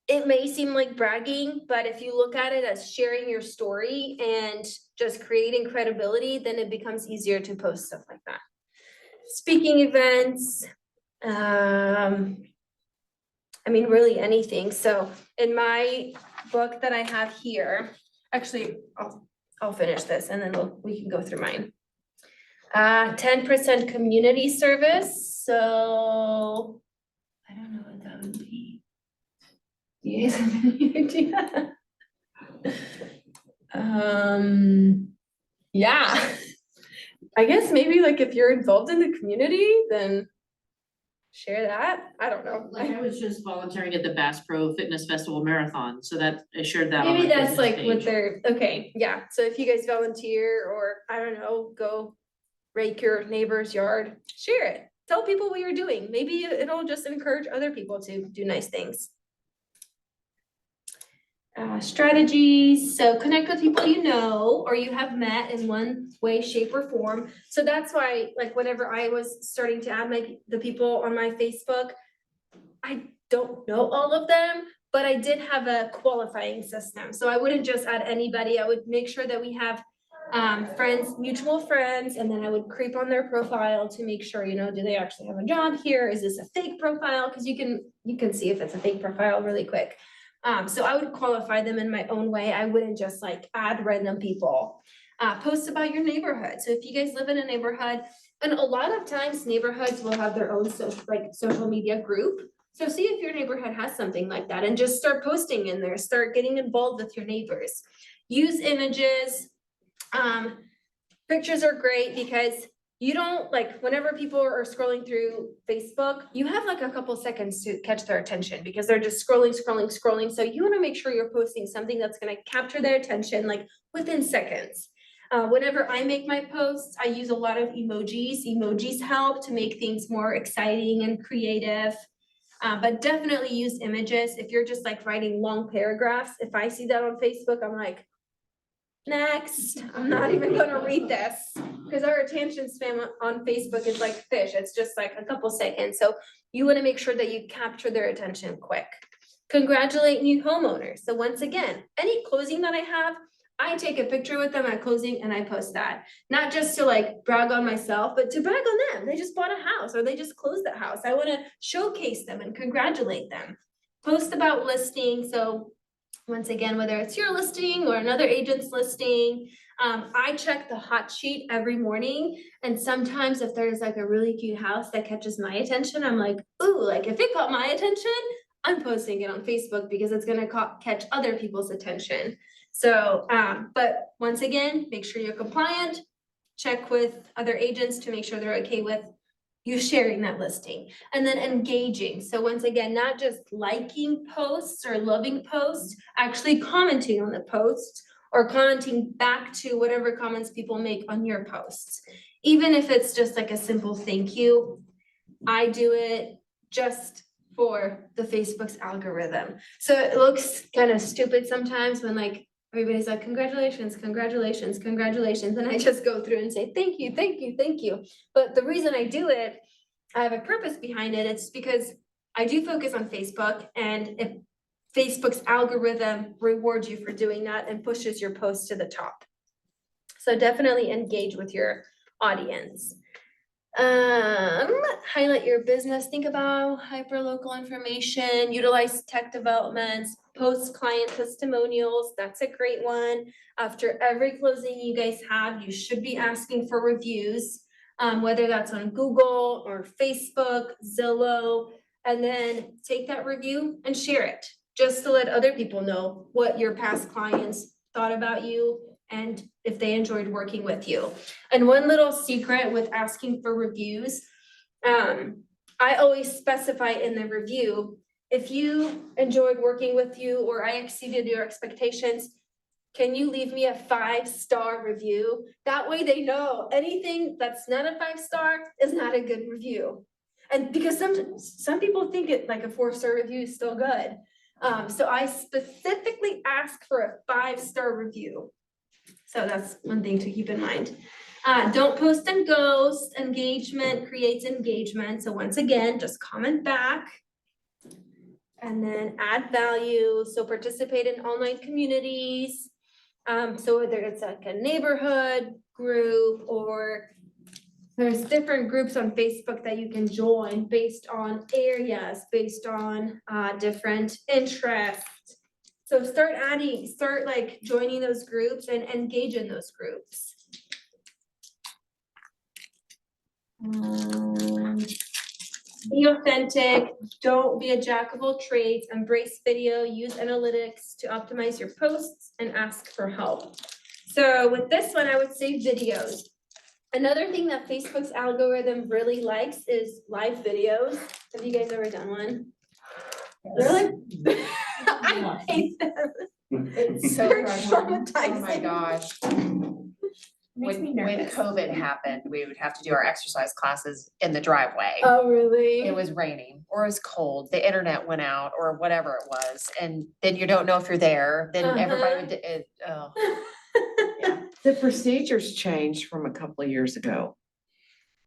it may seem like bragging, but if you look at it as sharing your story and just creating credibility, then it becomes easier to post stuff like that. Speaking events, I mean, really anything. So in my book that I have here, actually, I'll finish this and then we can go through mine. 10% community service, so I don't know what that would be. Do you guys have any idea? Yeah, I guess maybe like if you're involved in the community, then share that. I don't know. Like I was just volunteering at the Bass Pro Fitness Festival Marathon, so that I shared that on my Maybe that's business like what page. they're, okay, yeah, so if you guys volunteer or, I don't know, go rake your neighbor's yard, share it. Tell people what you're doing. Maybe it'll just encourage other people to do nice things. Strategies, so connect with people you know or you have met in one way, shape, or form. So that's why, like, whenever I was starting to add the people on my Facebook, I don't know all of them, but I did have a qualifying system. So I wouldn't just add anybody. I would make sure that we have friends, mutual friends, and then I would creep on their profile to make sure, you know, do they actually have a job here? Is this a fake profile? Because you can see if it's a fake profile really quick. So I would qualify them in my own way. I wouldn't just like add random people. Post about your neighborhood. So if you guys live in a neighborhood, and a lot of times neighborhoods will have their own social media group. So see if your neighborhood has something like that and just start posting in there, start getting involved with your neighbors. Use images. Pictures are great because you don't, like, whenever people are scrolling through Facebook, you have like a couple seconds to catch their attention because they're just scrolling. So you want to make sure you're posting something that's going to capture their attention like within seconds. Whenever I make my posts, I use a lot of emojis. Emojis help to make things more exciting and creative. But definitely use images. If you're just like writing long paragraphs, if I see that on Facebook, I'm like, next, I'm not even gonna read this. Because our attention span on Facebook is like fish. It's just like a couple seconds. So you wanna make sure that you capture their attention quick. Congratulate new homeowners. So once again, any closing that I have, I take a picture with them at closing and I post that. Not just to like brag on myself, but to brag on them. They just bought a house or they just closed that house. I wanna showcase them and congratulate them. Post about listings. So once again, whether it's your listing or another agent's listing, I check the hot sheet every morning. And sometimes if there's like a really cute house that catches my attention, I'm like, ooh, like if it caught my attention, I'm posting it on Facebook because it's gonna catch other people's attention. So, but once again, make sure you're compliant, check with other agents to make sure they're okay with you sharing that listing, and then engaging. So once again, not just liking posts or loving posts, actually commenting on the posts or commenting back to whatever comments people make on your posts. Even if it's just like a simple thank you, I do it just for the Facebook's algorithm. So it looks kind of stupid sometimes when like everybody's like, congratulations, congratulations, congratulations. And I just go through and say, thank you, thank you, thank you. But the reason I do it, I have a purpose behind it. It's because I do focus on Facebook, and if Facebook's algorithm rewards you for doing that and pushes your post to the top. So definitely engage with your audience. Highlight your business, think about hyperlocal information, utilize tech developments, post client testimonials. That's a great one. After every closing you guys have, you should be asking for reviews, whether that's on Google or Facebook, Zillow, and then take that review and share it just to let other people know what your past clients thought about you and if they enjoyed working with you. And one little secret with asking for reviews, I always specify in the review, if you enjoyed working with you or I exceeded your expectations, can you leave me a 5-star review? That way they know anything that's not a 5-star is not a good review. And because some people think it like a 4-star review is still good. So I specifically ask for a 5-star review. So that's one thing to keep in mind. Don't post and ghost. Engagement creates engagement. So once again, just comment back. And then add value. So participate in online communities. So whether it's like a neighborhood group or there's different groups on Facebook that you can join based on areas, based on different interests. So start like joining those groups and engage in those groups. Be authentic, don't be a jack of all trades, embrace video, use analytics to optimize your posts and ask for help. So with this one, I would say videos. Another thing that Facebook's algorithm really likes is live videos. Have you guys ever done one? Really? I hate them. It's so They're frustrating. Oh my traumatizing. gosh. Makes me When nervous. COVID happened, we would have to do our exercise classes in the driveway. Oh, really? It was raining or it was cold, the internet went out or whatever it was, and then you don't know if you're there, then everybody would, The procedures changed from a couple of years ago.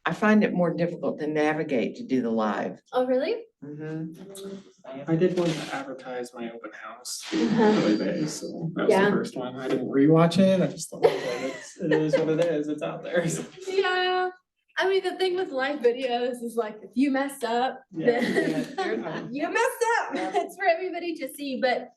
I find it more difficult to navigate to do the live. Oh, really? Mhm. I did one to advertise my open house Uh-huh. early days, so that was Yeah. the first one. I didn't rewatch it. I just thought, okay, it is what it is. It's out there. So, Yeah. I mean, the thing with live videos is like, if you mess up, yeah, then yeah. you messed up. It's for everybody to see, but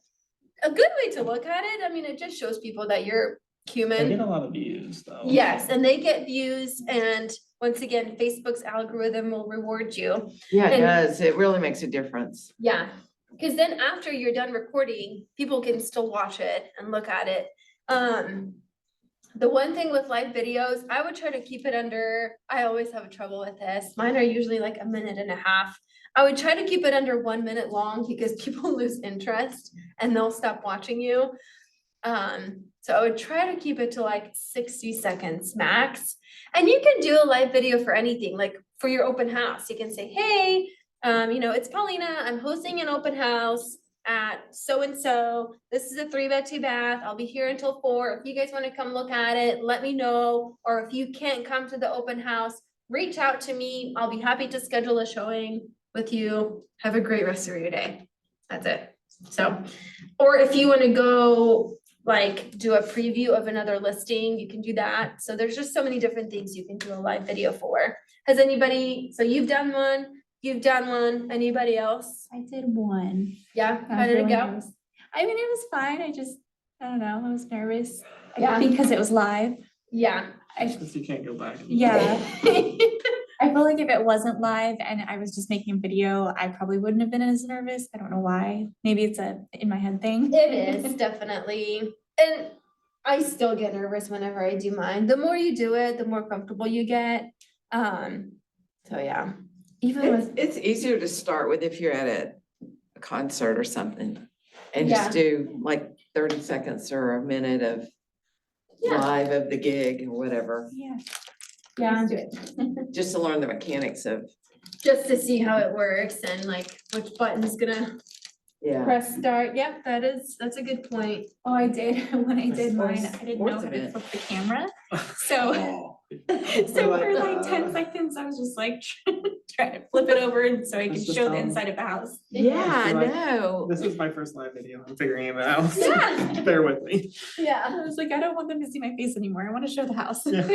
a good way to look at it, I mean, it just shows people that you're I get human. a lot of views though. Yes, and they get views, and once again, Facebook's algorithm will reward you. Yeah, it And- does. It really makes a difference. Yeah, because then after you're done recording, people can still watch it and look at it. The one thing with live videos, I would try to keep it under, I always have trouble with this. Mine are usually like a minute and a half. I would try to keep it under 1 minute long because people lose interest and they'll stop watching you. So I would try to keep it to like 60 seconds max. And you can do a live video for anything, like for your open house. You can say, hey, it's Paulina, I'm hosting an open house at so-and-so. This is a 3-bed, 2-bath. I'll be here until 4. If you guys want to come look at it, let me know. Or if you can't come to the open house, reach out to me. I'll be happy to schedule a showing with you. Have a great rest of your day. That's it. So, or if you want to go like do a preview of another listing, you can do that. So there's just so many different things you can do a live video for. Has anybody, so you've done one, anybody else? I did one. Yeah, I how was did it really go? nervous. I mean, it was fine. I don't know, I was nervous. Yeah. Because it was live. Yeah. Because you can't go back. Yeah. I feel like if it wasn't live and I was just making a video, I probably wouldn't have been as nervous. I don't know why. Maybe it's a in my head thing. It is definitely, and I still get nervous whenever I do mine. The more you do it, the more comfortable you get. So yeah, even with, It's easier to start with if you're at a concert or something. And Yeah. just do like 30 seconds or a minute of Yeah. live of the gig or whatever, Yeah. yeah, Let's do it. just to learn the mechanics of, just to see how it works and like which button's gonna yeah. press start. Yep, that's a good point. Oh, I did, when I did mine, Sports- I didn't know sports how to event. flip the camera. So, Oh, so like for like that. 10 seconds, I was just like trying to flip it over and so I could That's just show the how- inside of the house. Yeah, I You're like, know. This is my first live video. I'm figuring it out. Yeah. Bear with me. Yeah. I was like, I don't want them to see my face anymore. I want to show the house. Yeah.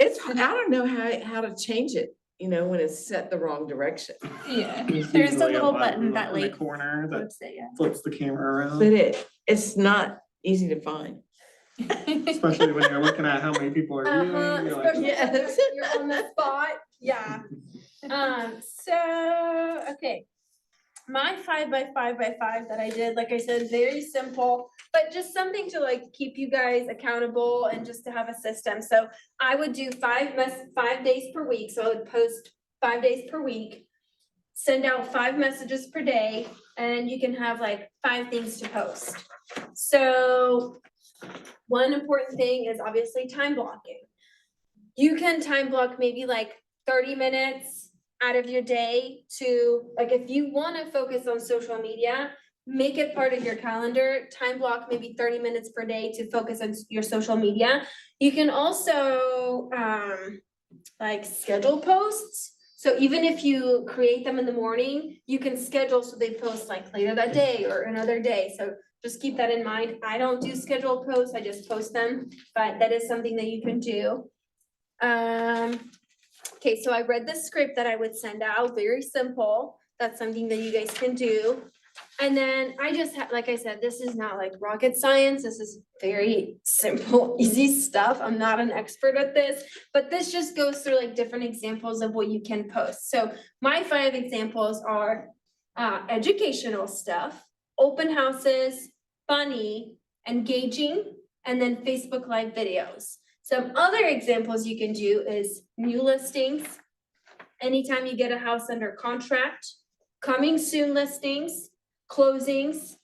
I don't know how to change it, when it's set the wrong direction. Yeah, There's there's a usually little button that in the like corner that flips it, flips the camera around. But it's not easy to find. yeah. Especially when you're looking at how many people are viewing. You're like, Especially when you're on the spot, yeah. So, okay. My 5x5x5 that I did, like I said, very simple, but just something to like keep you guys accountable and just to have a system. So I would do 5 days per week, so I would post 5 days per week. send out 5 messages per day, and you can have like 5 things to post. So one important thing is obviously time blocking. You can time block maybe like 30 minutes out of your day to, like, if you wanna focus on social media, make it part of your calendar, time block maybe 30 minutes per day to focus on your social media. You can also, like, schedule posts. So even if you create them in the morning, you can schedule so they post like later that day or another day. So just keep that in mind. I don't do scheduled posts, I just post them, but that is something that you can do. Okay, so I read the script that I would send out, very simple. That's something that you guys can do. And then I just like I said, this is not like rocket science. This is very simple, easy stuff. I'm not an expert at this, but this just goes through like different examples of what you can post. So my 5 examples are educational stuff, open houses, funny, engaging, and then Facebook Live videos. Some other examples you can do is new listings, anytime you get a house under contract, coming soon listings, closings,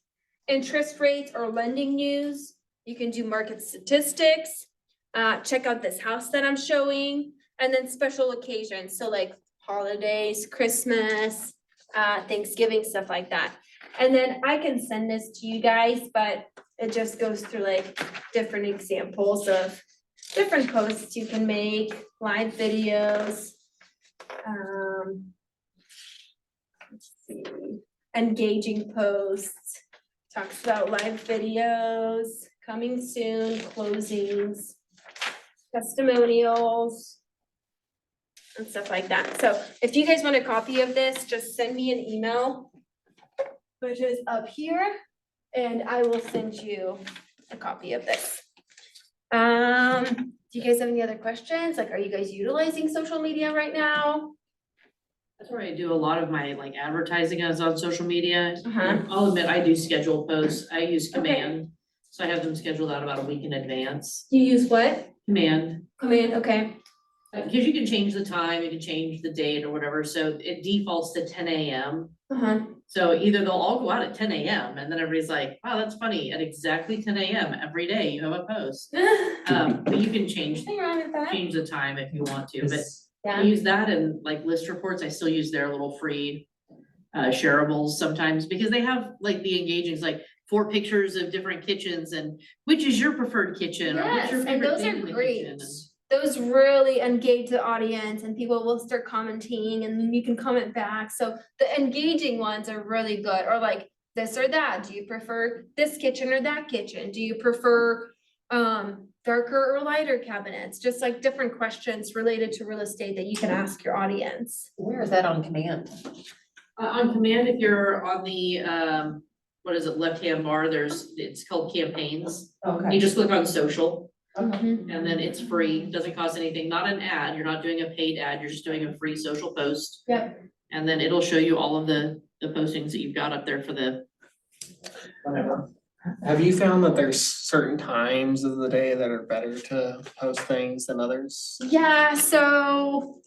interest rates or lending news. You can do market statistics, check out this house that I'm showing, and then special occasions. So like holidays, Christmas, Thanksgiving, stuff like that. And then I can send this to you guys, but it just goes through like different examples of different posts you can make, live videos. Let's see, engaging posts, talks about live videos, coming soon, closings, testimonials, and stuff like that. So if you guys want a copy of this, just send me an email, which is up here, and I will send you a copy of this. Do you guys have any other questions? Like, are you guys utilizing social media right now? That's where I do a lot of my like advertising is on social media. Uh-huh. I'll admit, I do scheduled posts. I use Okay. Command. So I have them scheduled out about a week in advance. You use what? Command, Command, okay. because you can change the time, you can change the date or whatever, so it defaults to 10 a.m. Uh-huh. So either they'll all go out at 10 a.m. and then everybody's like, wow, that's funny, at exactly 10 a.m. every day you have a post. But you can change Nothing wrong with that. the time if you want to, but I Yeah. use that and like list reports, I still use their little free shareables sometimes, because they have like the engaging, like 4 pictures of different kitchens and which is your preferred kitchen or what's Yes, your and favorite those thing are in the great. kitchen? Those really engage the audience and people will start commenting and then you can comment back. So the engaging ones are really good, or like this or that. Do you prefer this kitchen or that kitchen? Do you prefer darker or lighter cabinets? Just like different questions related to real estate that you can ask your audience. Where is that on Command? On Command, if you're on the what is it, left-hand bar, it's called campaigns. You just click on social. Mhm. And then it's free, doesn't cost anything, not an ad, you're not doing a paid ad, you're just doing a free social post. Yep. And then it'll show you all of the postings that you've got up there for the whatever. Have you found that there's certain times of the day that are better to post things than others? Yeah, so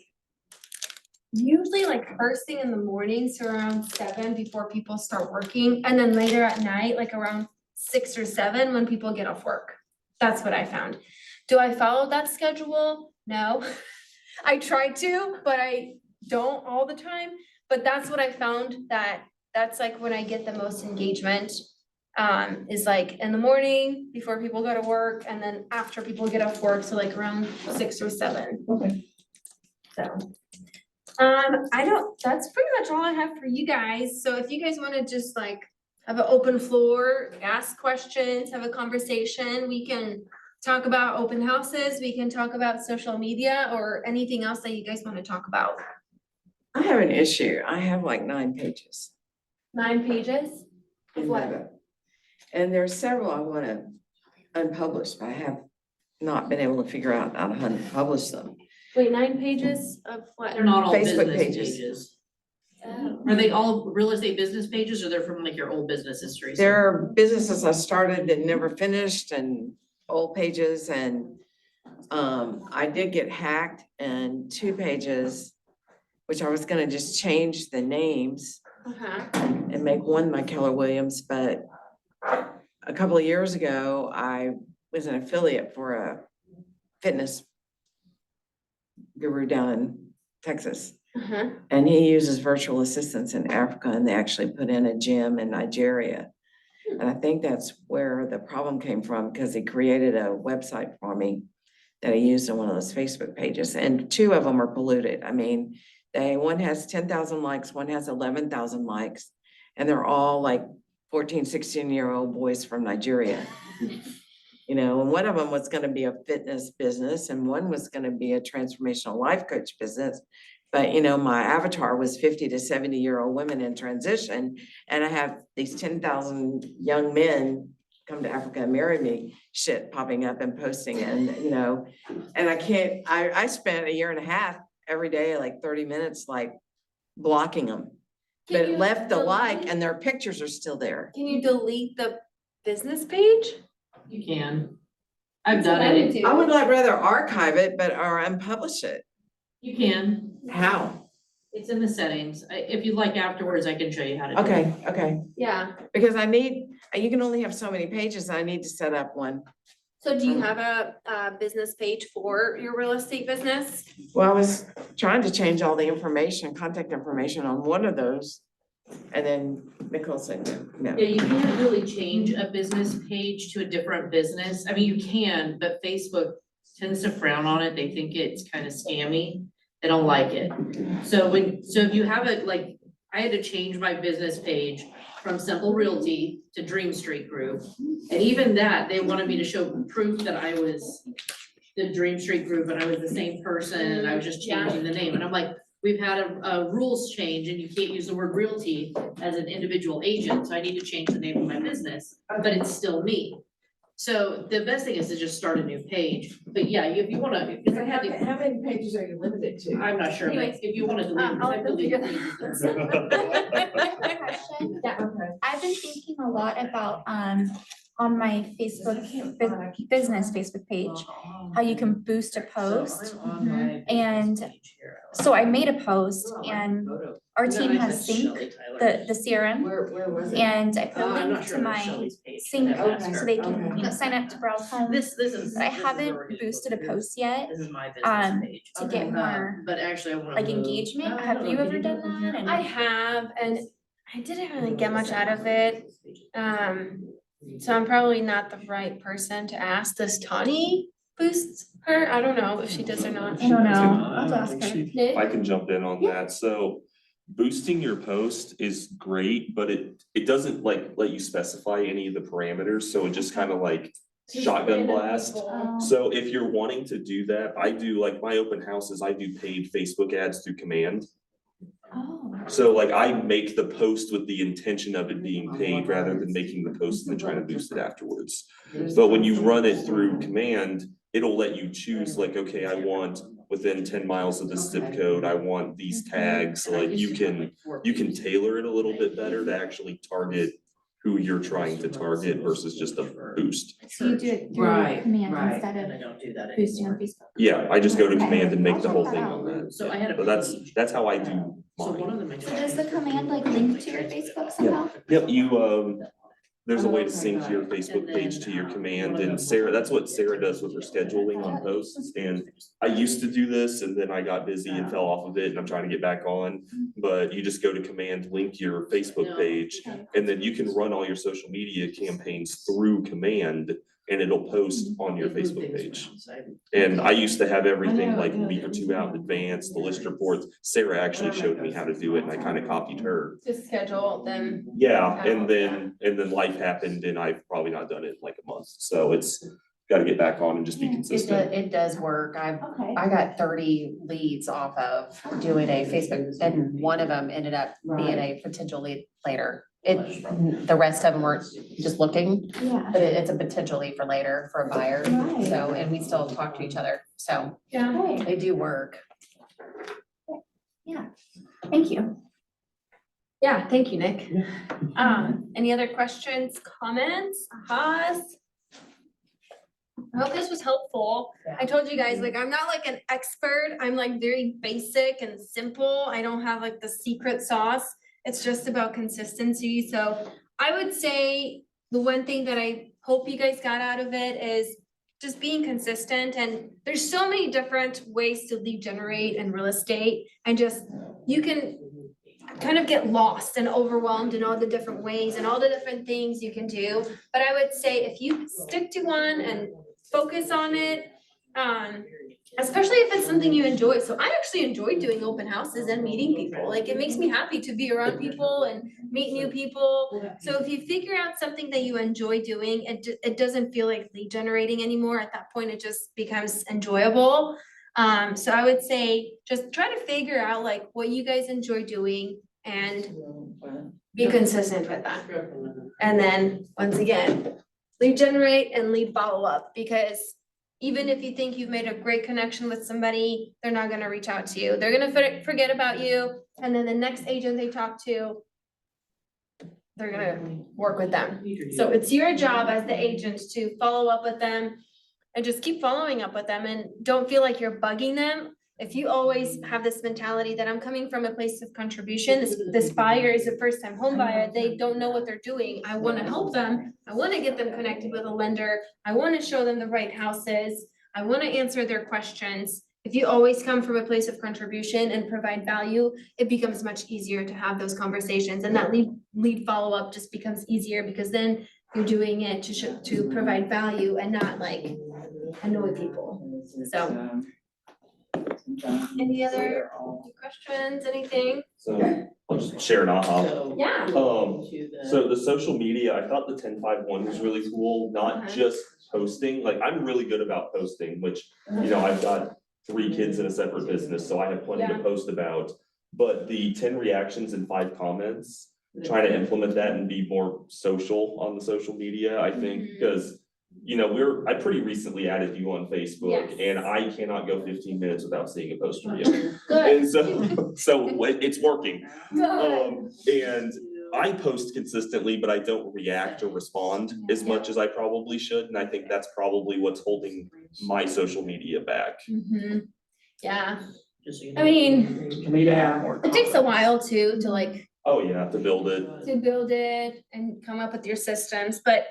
usually like first thing in the morning, so around 7 before people start working, and then later at night, like around 6 or 7 when people get off work. That's what I found. Do I follow that schedule? No. I try to, but I don't all the time. But that's what I found, that's like when I get the most engagement. Is like in the morning before people go to work, and then after people get off work, so like around 6 or 7. Okay. So, that's pretty much all I have for you guys. So if you guys wanna just like have an open floor, ask questions, have a conversation, we can talk about open houses, we can talk about social media or anything else that you guys wanna talk about. I have an issue. I have like 9 pages. 9 pages? Of in what? my book. And there's several I wanna unpublish, but I have not been able to figure out how to unpublish them. Wait, 9 pages of what? They're not all Facebook business pages. pages. Oh. Are they all real estate business pages or they're from like your old business history? There are businesses I started and never finished and old pages and I did get hacked and 2 pages, which I was gonna just change the names Uh-huh. and make one my Keller Williams, but a couple of years ago, I was an affiliate for a fitness guru down in Texas. Uh-huh. And he uses virtual assistants in Africa, and they actually put in a gym in Nigeria. And I think that's where the problem came from, because he created a website for me that I used on one of those Facebook pages, and two of them are polluted. I mean, one has 10,000 likes, one has 11,000 likes, and they're all like 14, 16-year-old boys from Nigeria. You know, and one of them was gonna be a fitness business, and one was gonna be a transformational life coach business. But, you know, my avatar was 50 to 70-year-old women in transition, and I have these 10,000 young men come to Africa and marry me shit popping up and posting it, and, you know, and I spent a year and a half every day, like 30 minutes, like blocking them. Can But you left the like, delete- and their pictures are still there. Can you delete the business page? You can. I've That's what done I would it. do. I would like rather archive it, or unpublish it. You can. How? It's in the settings. If you'd like afterwards, I can show you how to do it. Okay, okay, Yeah. because you can only have so many pages, I need to set up one. So do you have a business page for your real estate business? Well, I was trying to change all the information, contact information on one of those. And then Nicole said, no. Yeah, you can't really change a business page to a different business. I mean, you can, but Facebook tends to frown on it. They think it's kind of scammy. They don't like it. So if you have it, like, I had to change my business page from Simple Realty to Dream Street Group. And even that, they wanted me to show proof that I was the Dream Street Group and I was the same person and I was just changing the name. And I'm like, we've had a rules change and you can't use the word realty as an individual agent, so I need to change the name of my business, but it's still me. So the best thing is to just start a new page, but yeah, if you wanna, if I had to, How many pages are you limited to? I'm not sure, but Anyways, if you wanna delete, I'll I've deleted figure Question. Yeah, okay. I've been thinking a lot about, on my business Facebook page, how you can boost a post. And so I made a post and our team has synced the CRM, Where was it? and I put a I'm not link sure to about my Shelley's page. sync, Okay. so they can, Okay. you know, sign up to browse home. This is. But I this is haven't already boosted a approved. post yet, This is my business um, page. to get more But actually I wanna like move. engagement. Have you ever done that? And I have, and I didn't really get much out of it. So I'm probably not the right person to ask. Does Tawny boost her? I don't know if she does or not. I don't know. I'll have to ask her. If I can jump in on that, so boosting your post is great, but it doesn't like let you specify any of the parameters, so it just kind of like shotgun blast. So if you're wanting to do that, I do like my open houses, I do paid Facebook ads through Command. Oh. So like I make the post with the intention of it being paid rather than making the post and then trying to boost it afterwards. But when you run it through Command, it'll let you choose like, okay, I want within 10 miles of this zip code, I want these tags, like you can tailor it a little bit better to actually target who you're trying to target versus just a boost. So you do it through Right, Command right. instead And I of don't do that boosting on anymore. Facebook? Yeah, I just go to Okay. Command and make I'll the check whole that thing out. on that. So I had a But that's page. how I do So one mine. of them I So does the command like link to your Facebook somehow? Yep, there's a way to sync your Facebook page to your Command, and Sarah, that's what Sarah does with her scheduling on posts. And I used to do this and then I got busy and fell off of it and I'm trying to get back on. But you just go to Command, link your Facebook page, and then you can run all your social media campaigns through Command and it'll post on your Facebook page. And I used to have everything like a week or two out in advance, the list reports. Sarah actually showed me how to do it and I kind of copied her. To schedule them. Yeah, and then life happened and I've probably not done it in like a month, so it's gotta get back on and just be consistent. It does work. Okay. I got 30 leads off of doing a Facebook, and one of them ended up being a potential lead later. The rest of them were just looking, Yeah. but it's a potential lead for later for a buyer. Right. So, and we still talk to each other, so Yeah. they do work. Yeah. Thank you. Yeah, thank you, Nick. Any other questions, comments, ahas? I hope this was helpful. I told you guys, like, I'm not like an expert. I'm like very basic and simple. I don't have like the secret sauce. It's just about consistency. So I would say the one thing that I hope you guys got out of it is just being consistent. And there's so many different ways to lead generate in real estate, and just, you can kind of get lost and overwhelmed in all the different ways and all the different things you can do. But I would say if you stick to one and focus on it, especially if it's something you enjoy. So I actually enjoy doing open houses and meeting people. Like, it makes me happy to be around people and meet new people. So if you figure out something that you enjoy doing, it doesn't feel like lead generating anymore. At that point, it just becomes enjoyable. So I would say just try to figure out like what you guys enjoy doing and be consistent with that. And then, once again, lead generate and lead follow up, because even if you think you've made a great connection with somebody, they're not gonna reach out to you. They're gonna forget about you, and then the next agent they talk to, they're gonna work with them. So it's your job as the agent to follow up with them and just keep following up with them, and don't feel like you're bugging them. If you always have this mentality that I'm coming from a place of contribution, this buyer is a first time home buyer, they don't know what they're doing. I wanna help them. I wanna get them connected with a lender. I wanna show them the right houses. I wanna answer their questions. If you always come from a place of contribution and provide value, it becomes much easier to have those conversations, and that lead follow-up just becomes easier, because then you're doing it to provide value and not like annoy people. So. Any other questions, anything? So I'll just share an aha. Yeah. So the social media, I thought the 10-5-1 was really cool, not just posting. Like, I'm really good about posting, which, you know, I've got 3 kids in a separate business, so I have plenty to post about. But the 10 reactions and 5 comments, trying to implement that and be more social on the social media, I think, because you know, I pretty recently added you on Facebook, and I cannot go 15 minutes without seeing a post from you. And so it's working. And I post consistently, but I don't react or respond as much as I probably should. And I think that's probably what's holding my social media back. Yeah. I mean, it takes a while to like. Oh, yeah, to build it And come up with your systems, but.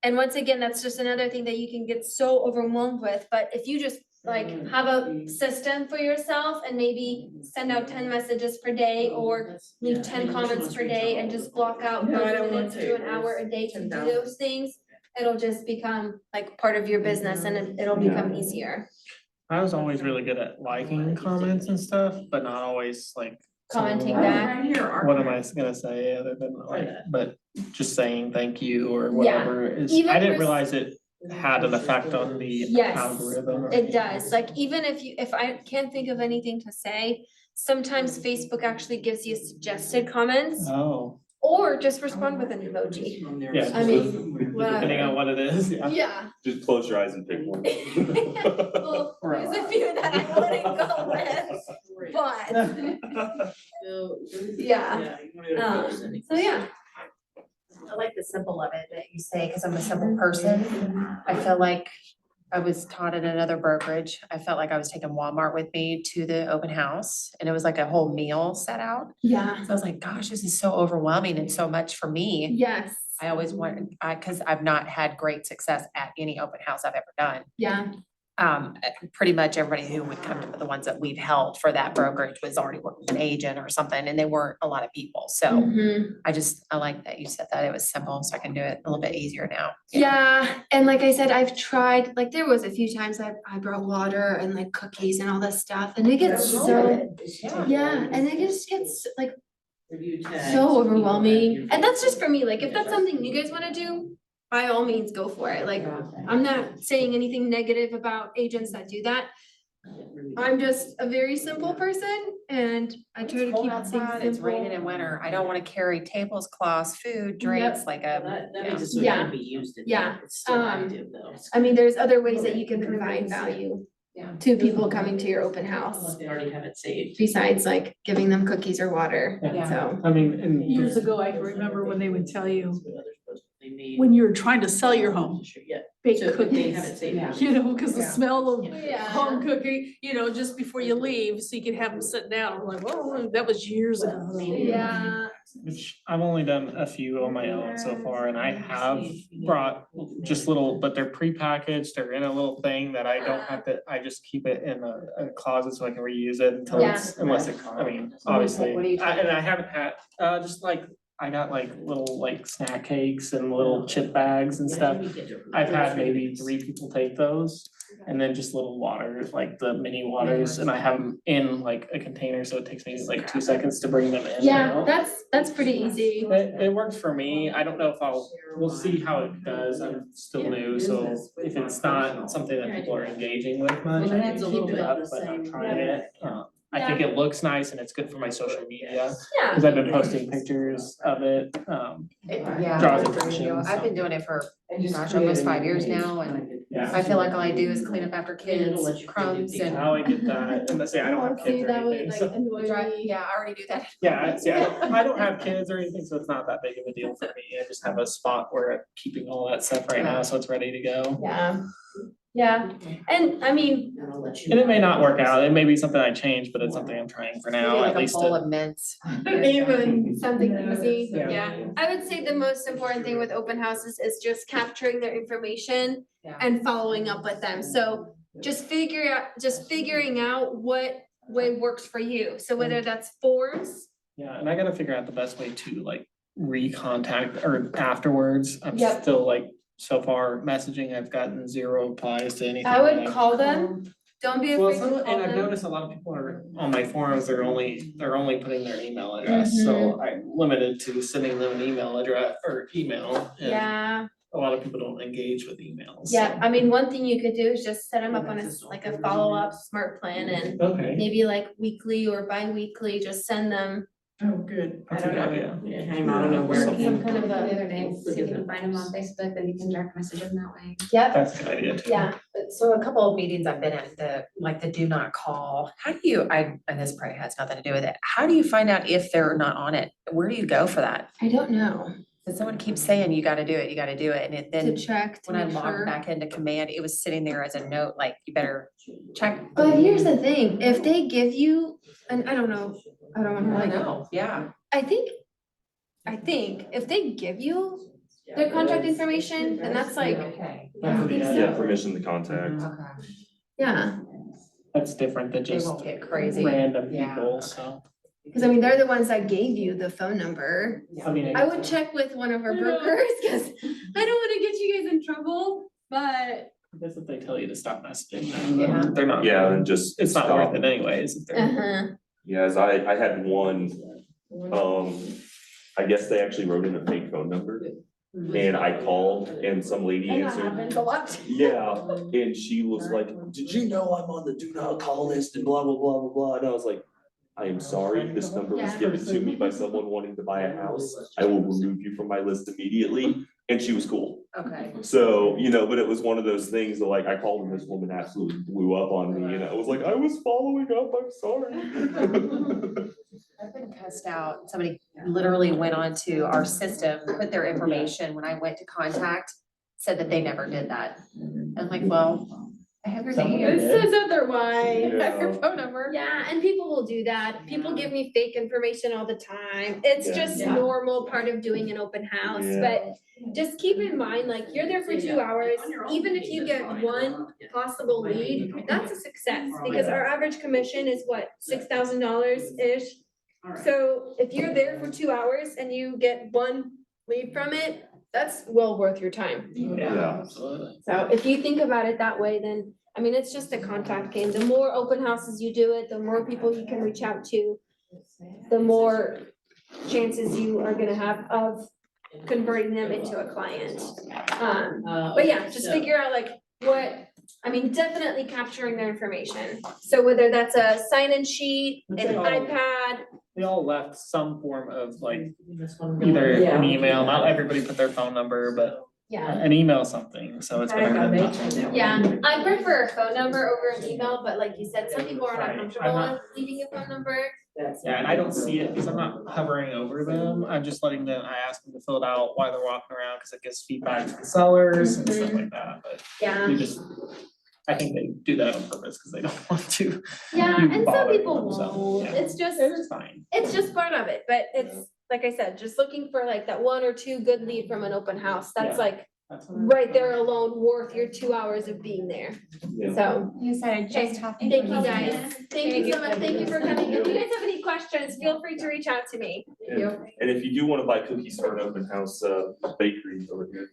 And once again, that's just another thing that you can get so overwhelmed with, but if you just like have a system for yourself and maybe send out 10 messages per day or leave 10 comments per day and just block out 30 minutes to an hour a day to do those things, it'll just become like part of your business, and it'll become easier. I was always really good at liking comments and stuff, but not always like. Commenting back. What am I gonna say other than like, but just saying thank you or Yeah. whatever is, Even I didn't res- realize it had an effect on the Yes, algorithm. or It anything. does, like even if I can't think of anything to say, sometimes Facebook actually gives you suggested comments, Oh, or just respond with an emoji. yeah. I mean, Depending on what it is, yeah. Yeah. Just close your eyes and pick one. Well, there's a few that I wouldn't go with, but, yeah. So yeah. I like the simple of it that you say, because I'm a simple person. I feel like I was taught at another brokerage. I felt like I was taking Walmart with me to the open house, and it was like a whole meal set out. Yeah. So I was like, gosh, this is so overwhelming and so much for me. Yes. I always wanted, because I've not had great success at any open house I've ever done. Yeah. Pretty much everybody who would come to the ones that we've held for that brokerage was already working with an agent or something, and they weren't a lot of people. So Mhm. I like that you said that it was simple, so I can do it a little bit easier now. Yeah, and like I said, I've tried, like there was a few times I brought water and like cookies and all this stuff, and it gets so, yeah, and it just gets like so overwhelming. And that's just for me, like if that's something you guys wanna do, by all means, go for it. Like, I'm not saying anything negative about agents that do that. I'm just a very simple person, and I try to Cold keep things outside, it's raining simple. in winter. I don't wanna carry tables, cloths, food, drinks, like Yeah. Yeah, I mean, there's other ways that you can provide value to people coming to your open house. They already have it saved. Besides like giving them cookies or water, Yeah. so. I mean, and. Years ago, I can remember when they would tell you, when you're trying to sell your home, baked So they have it cookies, saved. you know, because the Yeah. smell of Yeah. home cookie, you know, just before you leave, so you can have them sit down. I'm like, oh, that was years ago. Yeah, Which I've only done a few on my own so far, and I have brought just little, but they're prepackaged, they're in a little thing that I don't have to, I just keep it in a closet so I can reuse it until it's, unless it, I mean, obviously. What are you And I haven't had, just like, I got like little like snack cakes and little chip bags and stuff. I've had maybe 3 people take those, and then just little waters, like the mini waters, and I have them in like a container, so it takes me like 2 seconds to bring them in and yeah, out. that's pretty easy. It works for me. I don't know if we'll see how it does. I'm still new, so if it's not something that people are engaging with much, I can keep it up, but I'm trying it. I think it looks nice and it's good for my social media, Yeah, cause I've been posting pictures of it, Yeah. draws I agree with attention, you. I've been so. doing it for, gosh, almost 5 years now, and Yeah. I feel like all I do is clean up after kids, crumbs and. How I get that, and let's say I don't have kids or anything, so. Yeah, I already do that. Yeah, I don't have kids or anything, so it's not that big of a deal for me. I just have a spot where I'm keeping all that stuff right now, so it's ready to go. yeah, yeah, and I mean, And it may not work out. It may be something I change, but it's something I'm trying for now, Like at a least. bowl of mints. even something easy, Yeah. yeah. I would say the most important thing with open houses is just capturing their information Yeah. and following up with them. So just figuring out what way works for you. So whether that's forms. Yeah, and I gotta figure out the best way to like recontact or afterwards. I'm Yep. still like, so far messaging, I've gotten 0 replies to anything. I that would I've- call them. Don't be Well, afraid to some, call and I've them. noticed a lot of people are on my forums, they're only putting their email address, so I'm limited to sending them an email address or email. And Yeah, a lot of people don't engage with emails. yeah. I mean, one thing you could do is just set them up on like a follow-up smart plan and Okay. maybe like weekly or bi-weekly, just send them. Oh, good. That's a good idea. It came out of nowhere. Some kind of The a, other day, see if you can find them on Facebook, then you can direct message them that way. yep, That's a good idea too. yeah. So a couple of meetings I've been at, the do not call, how do you, and this probably has nothing to do with it, how do you find out if they're not on it? Where do you go for that? I don't know. Cause someone keeps saying you gotta do it, and it To then, check, to when I make logged sure. back into command, it was sitting there as a note, like, you better check. But here's the thing, if they give you, and I don't know, I don't wanna like, know, yeah. I think if they give you their contact information, then that's like, Okay. Yeah, permission to contact. Okay. yeah. That's different than They just won't get crazy. random Yeah. people, so. Cause I mean, they're the ones that gave you the phone number. I mean, I would check with one of our brokers, cause I don't wanna get you guys in trouble, but I guess if they tell you to stop messaging, Yeah. then they're not. Yeah, and just. It's not stop. worth it anyways, if they're. uh-huh, Yeah, as I had one, I guess they actually wrote in a fake phone number. And I called and some lady and that answered. happens a lot. Yeah, and she was like, did you know I'm on the do not call list and blah, blah, blah, blah, blah, and I was like, I am sorry, this number was Yeah. given to me by someone wanting to buy a house, I will remove you from my list immediately, and she was cool. Okay. So, but it was one of those things that like, I called and this woman absolutely blew up on me, and I was like, I was following up, I'm sorry. I've been cussed out. Somebody literally went onto our system, put their information, when I went to contact, said that they never did that. I'm like, well, I have your Someone name. It says otherwise. I have your phone number. Yeah, and people will do that. People give me fake information all the time. It's Yeah. just Yeah. normal part of doing an open house, Yeah. but just keep in mind, like, you're there for 2 hours. Even if you get one possible lead, that's a success, because our average commission is what, $6,000-ish? So if you're there for 2 hours and you get one lead from it, that's well worth your time. Yeah. Absolutely. So if you think about it that way, then, I mean, it's just a contact game. The more open houses you do it, the more people you can reach out to, the more chances you are gonna have of converting them into a client. But yeah, just figure out like definitely capturing their information. So whether that's a sign-in sheet, an iPad. They all left some form of like, either an email, not everybody put their phone number, but Yeah. an email something, so it's better than nothing. Yeah, I prefer a phone number over an email, but like you said, some people are not Right, I'm comfortable not- with leaving a phone number. Yeah, and I don't see it because I'm not hovering over them. I'm just letting them, I ask them to fill it out while they're walking around because it gives feedback to the sellers and stuff like that, but Yeah. we just, I think they do that on purpose because they don't want to. Yeah, You and some bother people themselves, won't. yeah. It's just, It's fine. it's just part of it, but it's, like I said, just looking for like that one or two good lead from an open house. That's Yeah. like That's right there alone worth your 2 hours of being there. Yeah. So, You said I okay, just talked. thank you guys. Thank you so much. Thank you for coming. If you guys have any questions, feel free to reach out to me. Thank you. And if you do wanna buy cookies for an open house, bakery over here.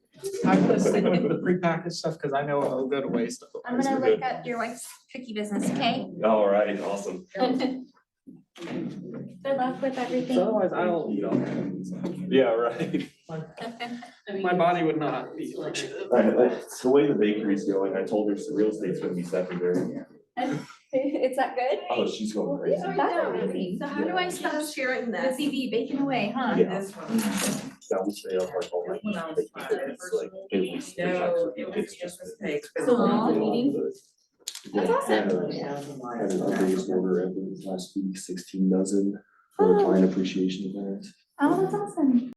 I'm gonna stick with the prepackaged stuff because I know it'll go to waste. I'm gonna look up your wife's cookie business, okay? All right, awesome. Good luck with everything. So otherwise I don't eat all that. Yeah, right. My body would not be like. It's the way the bakery's going, I told her the real estate's gonna be secondary. Is that good? Oh, she's going crazy. That's amazing. So how do I stop sharing this? Busy bee baking away, huh? Yeah. Now we stay up like all night. It's like every it's just. So long meeting? That's awesome. Had our biggest order ever last week, 16 dozen for a client appreciation event. Oh, that's awesome.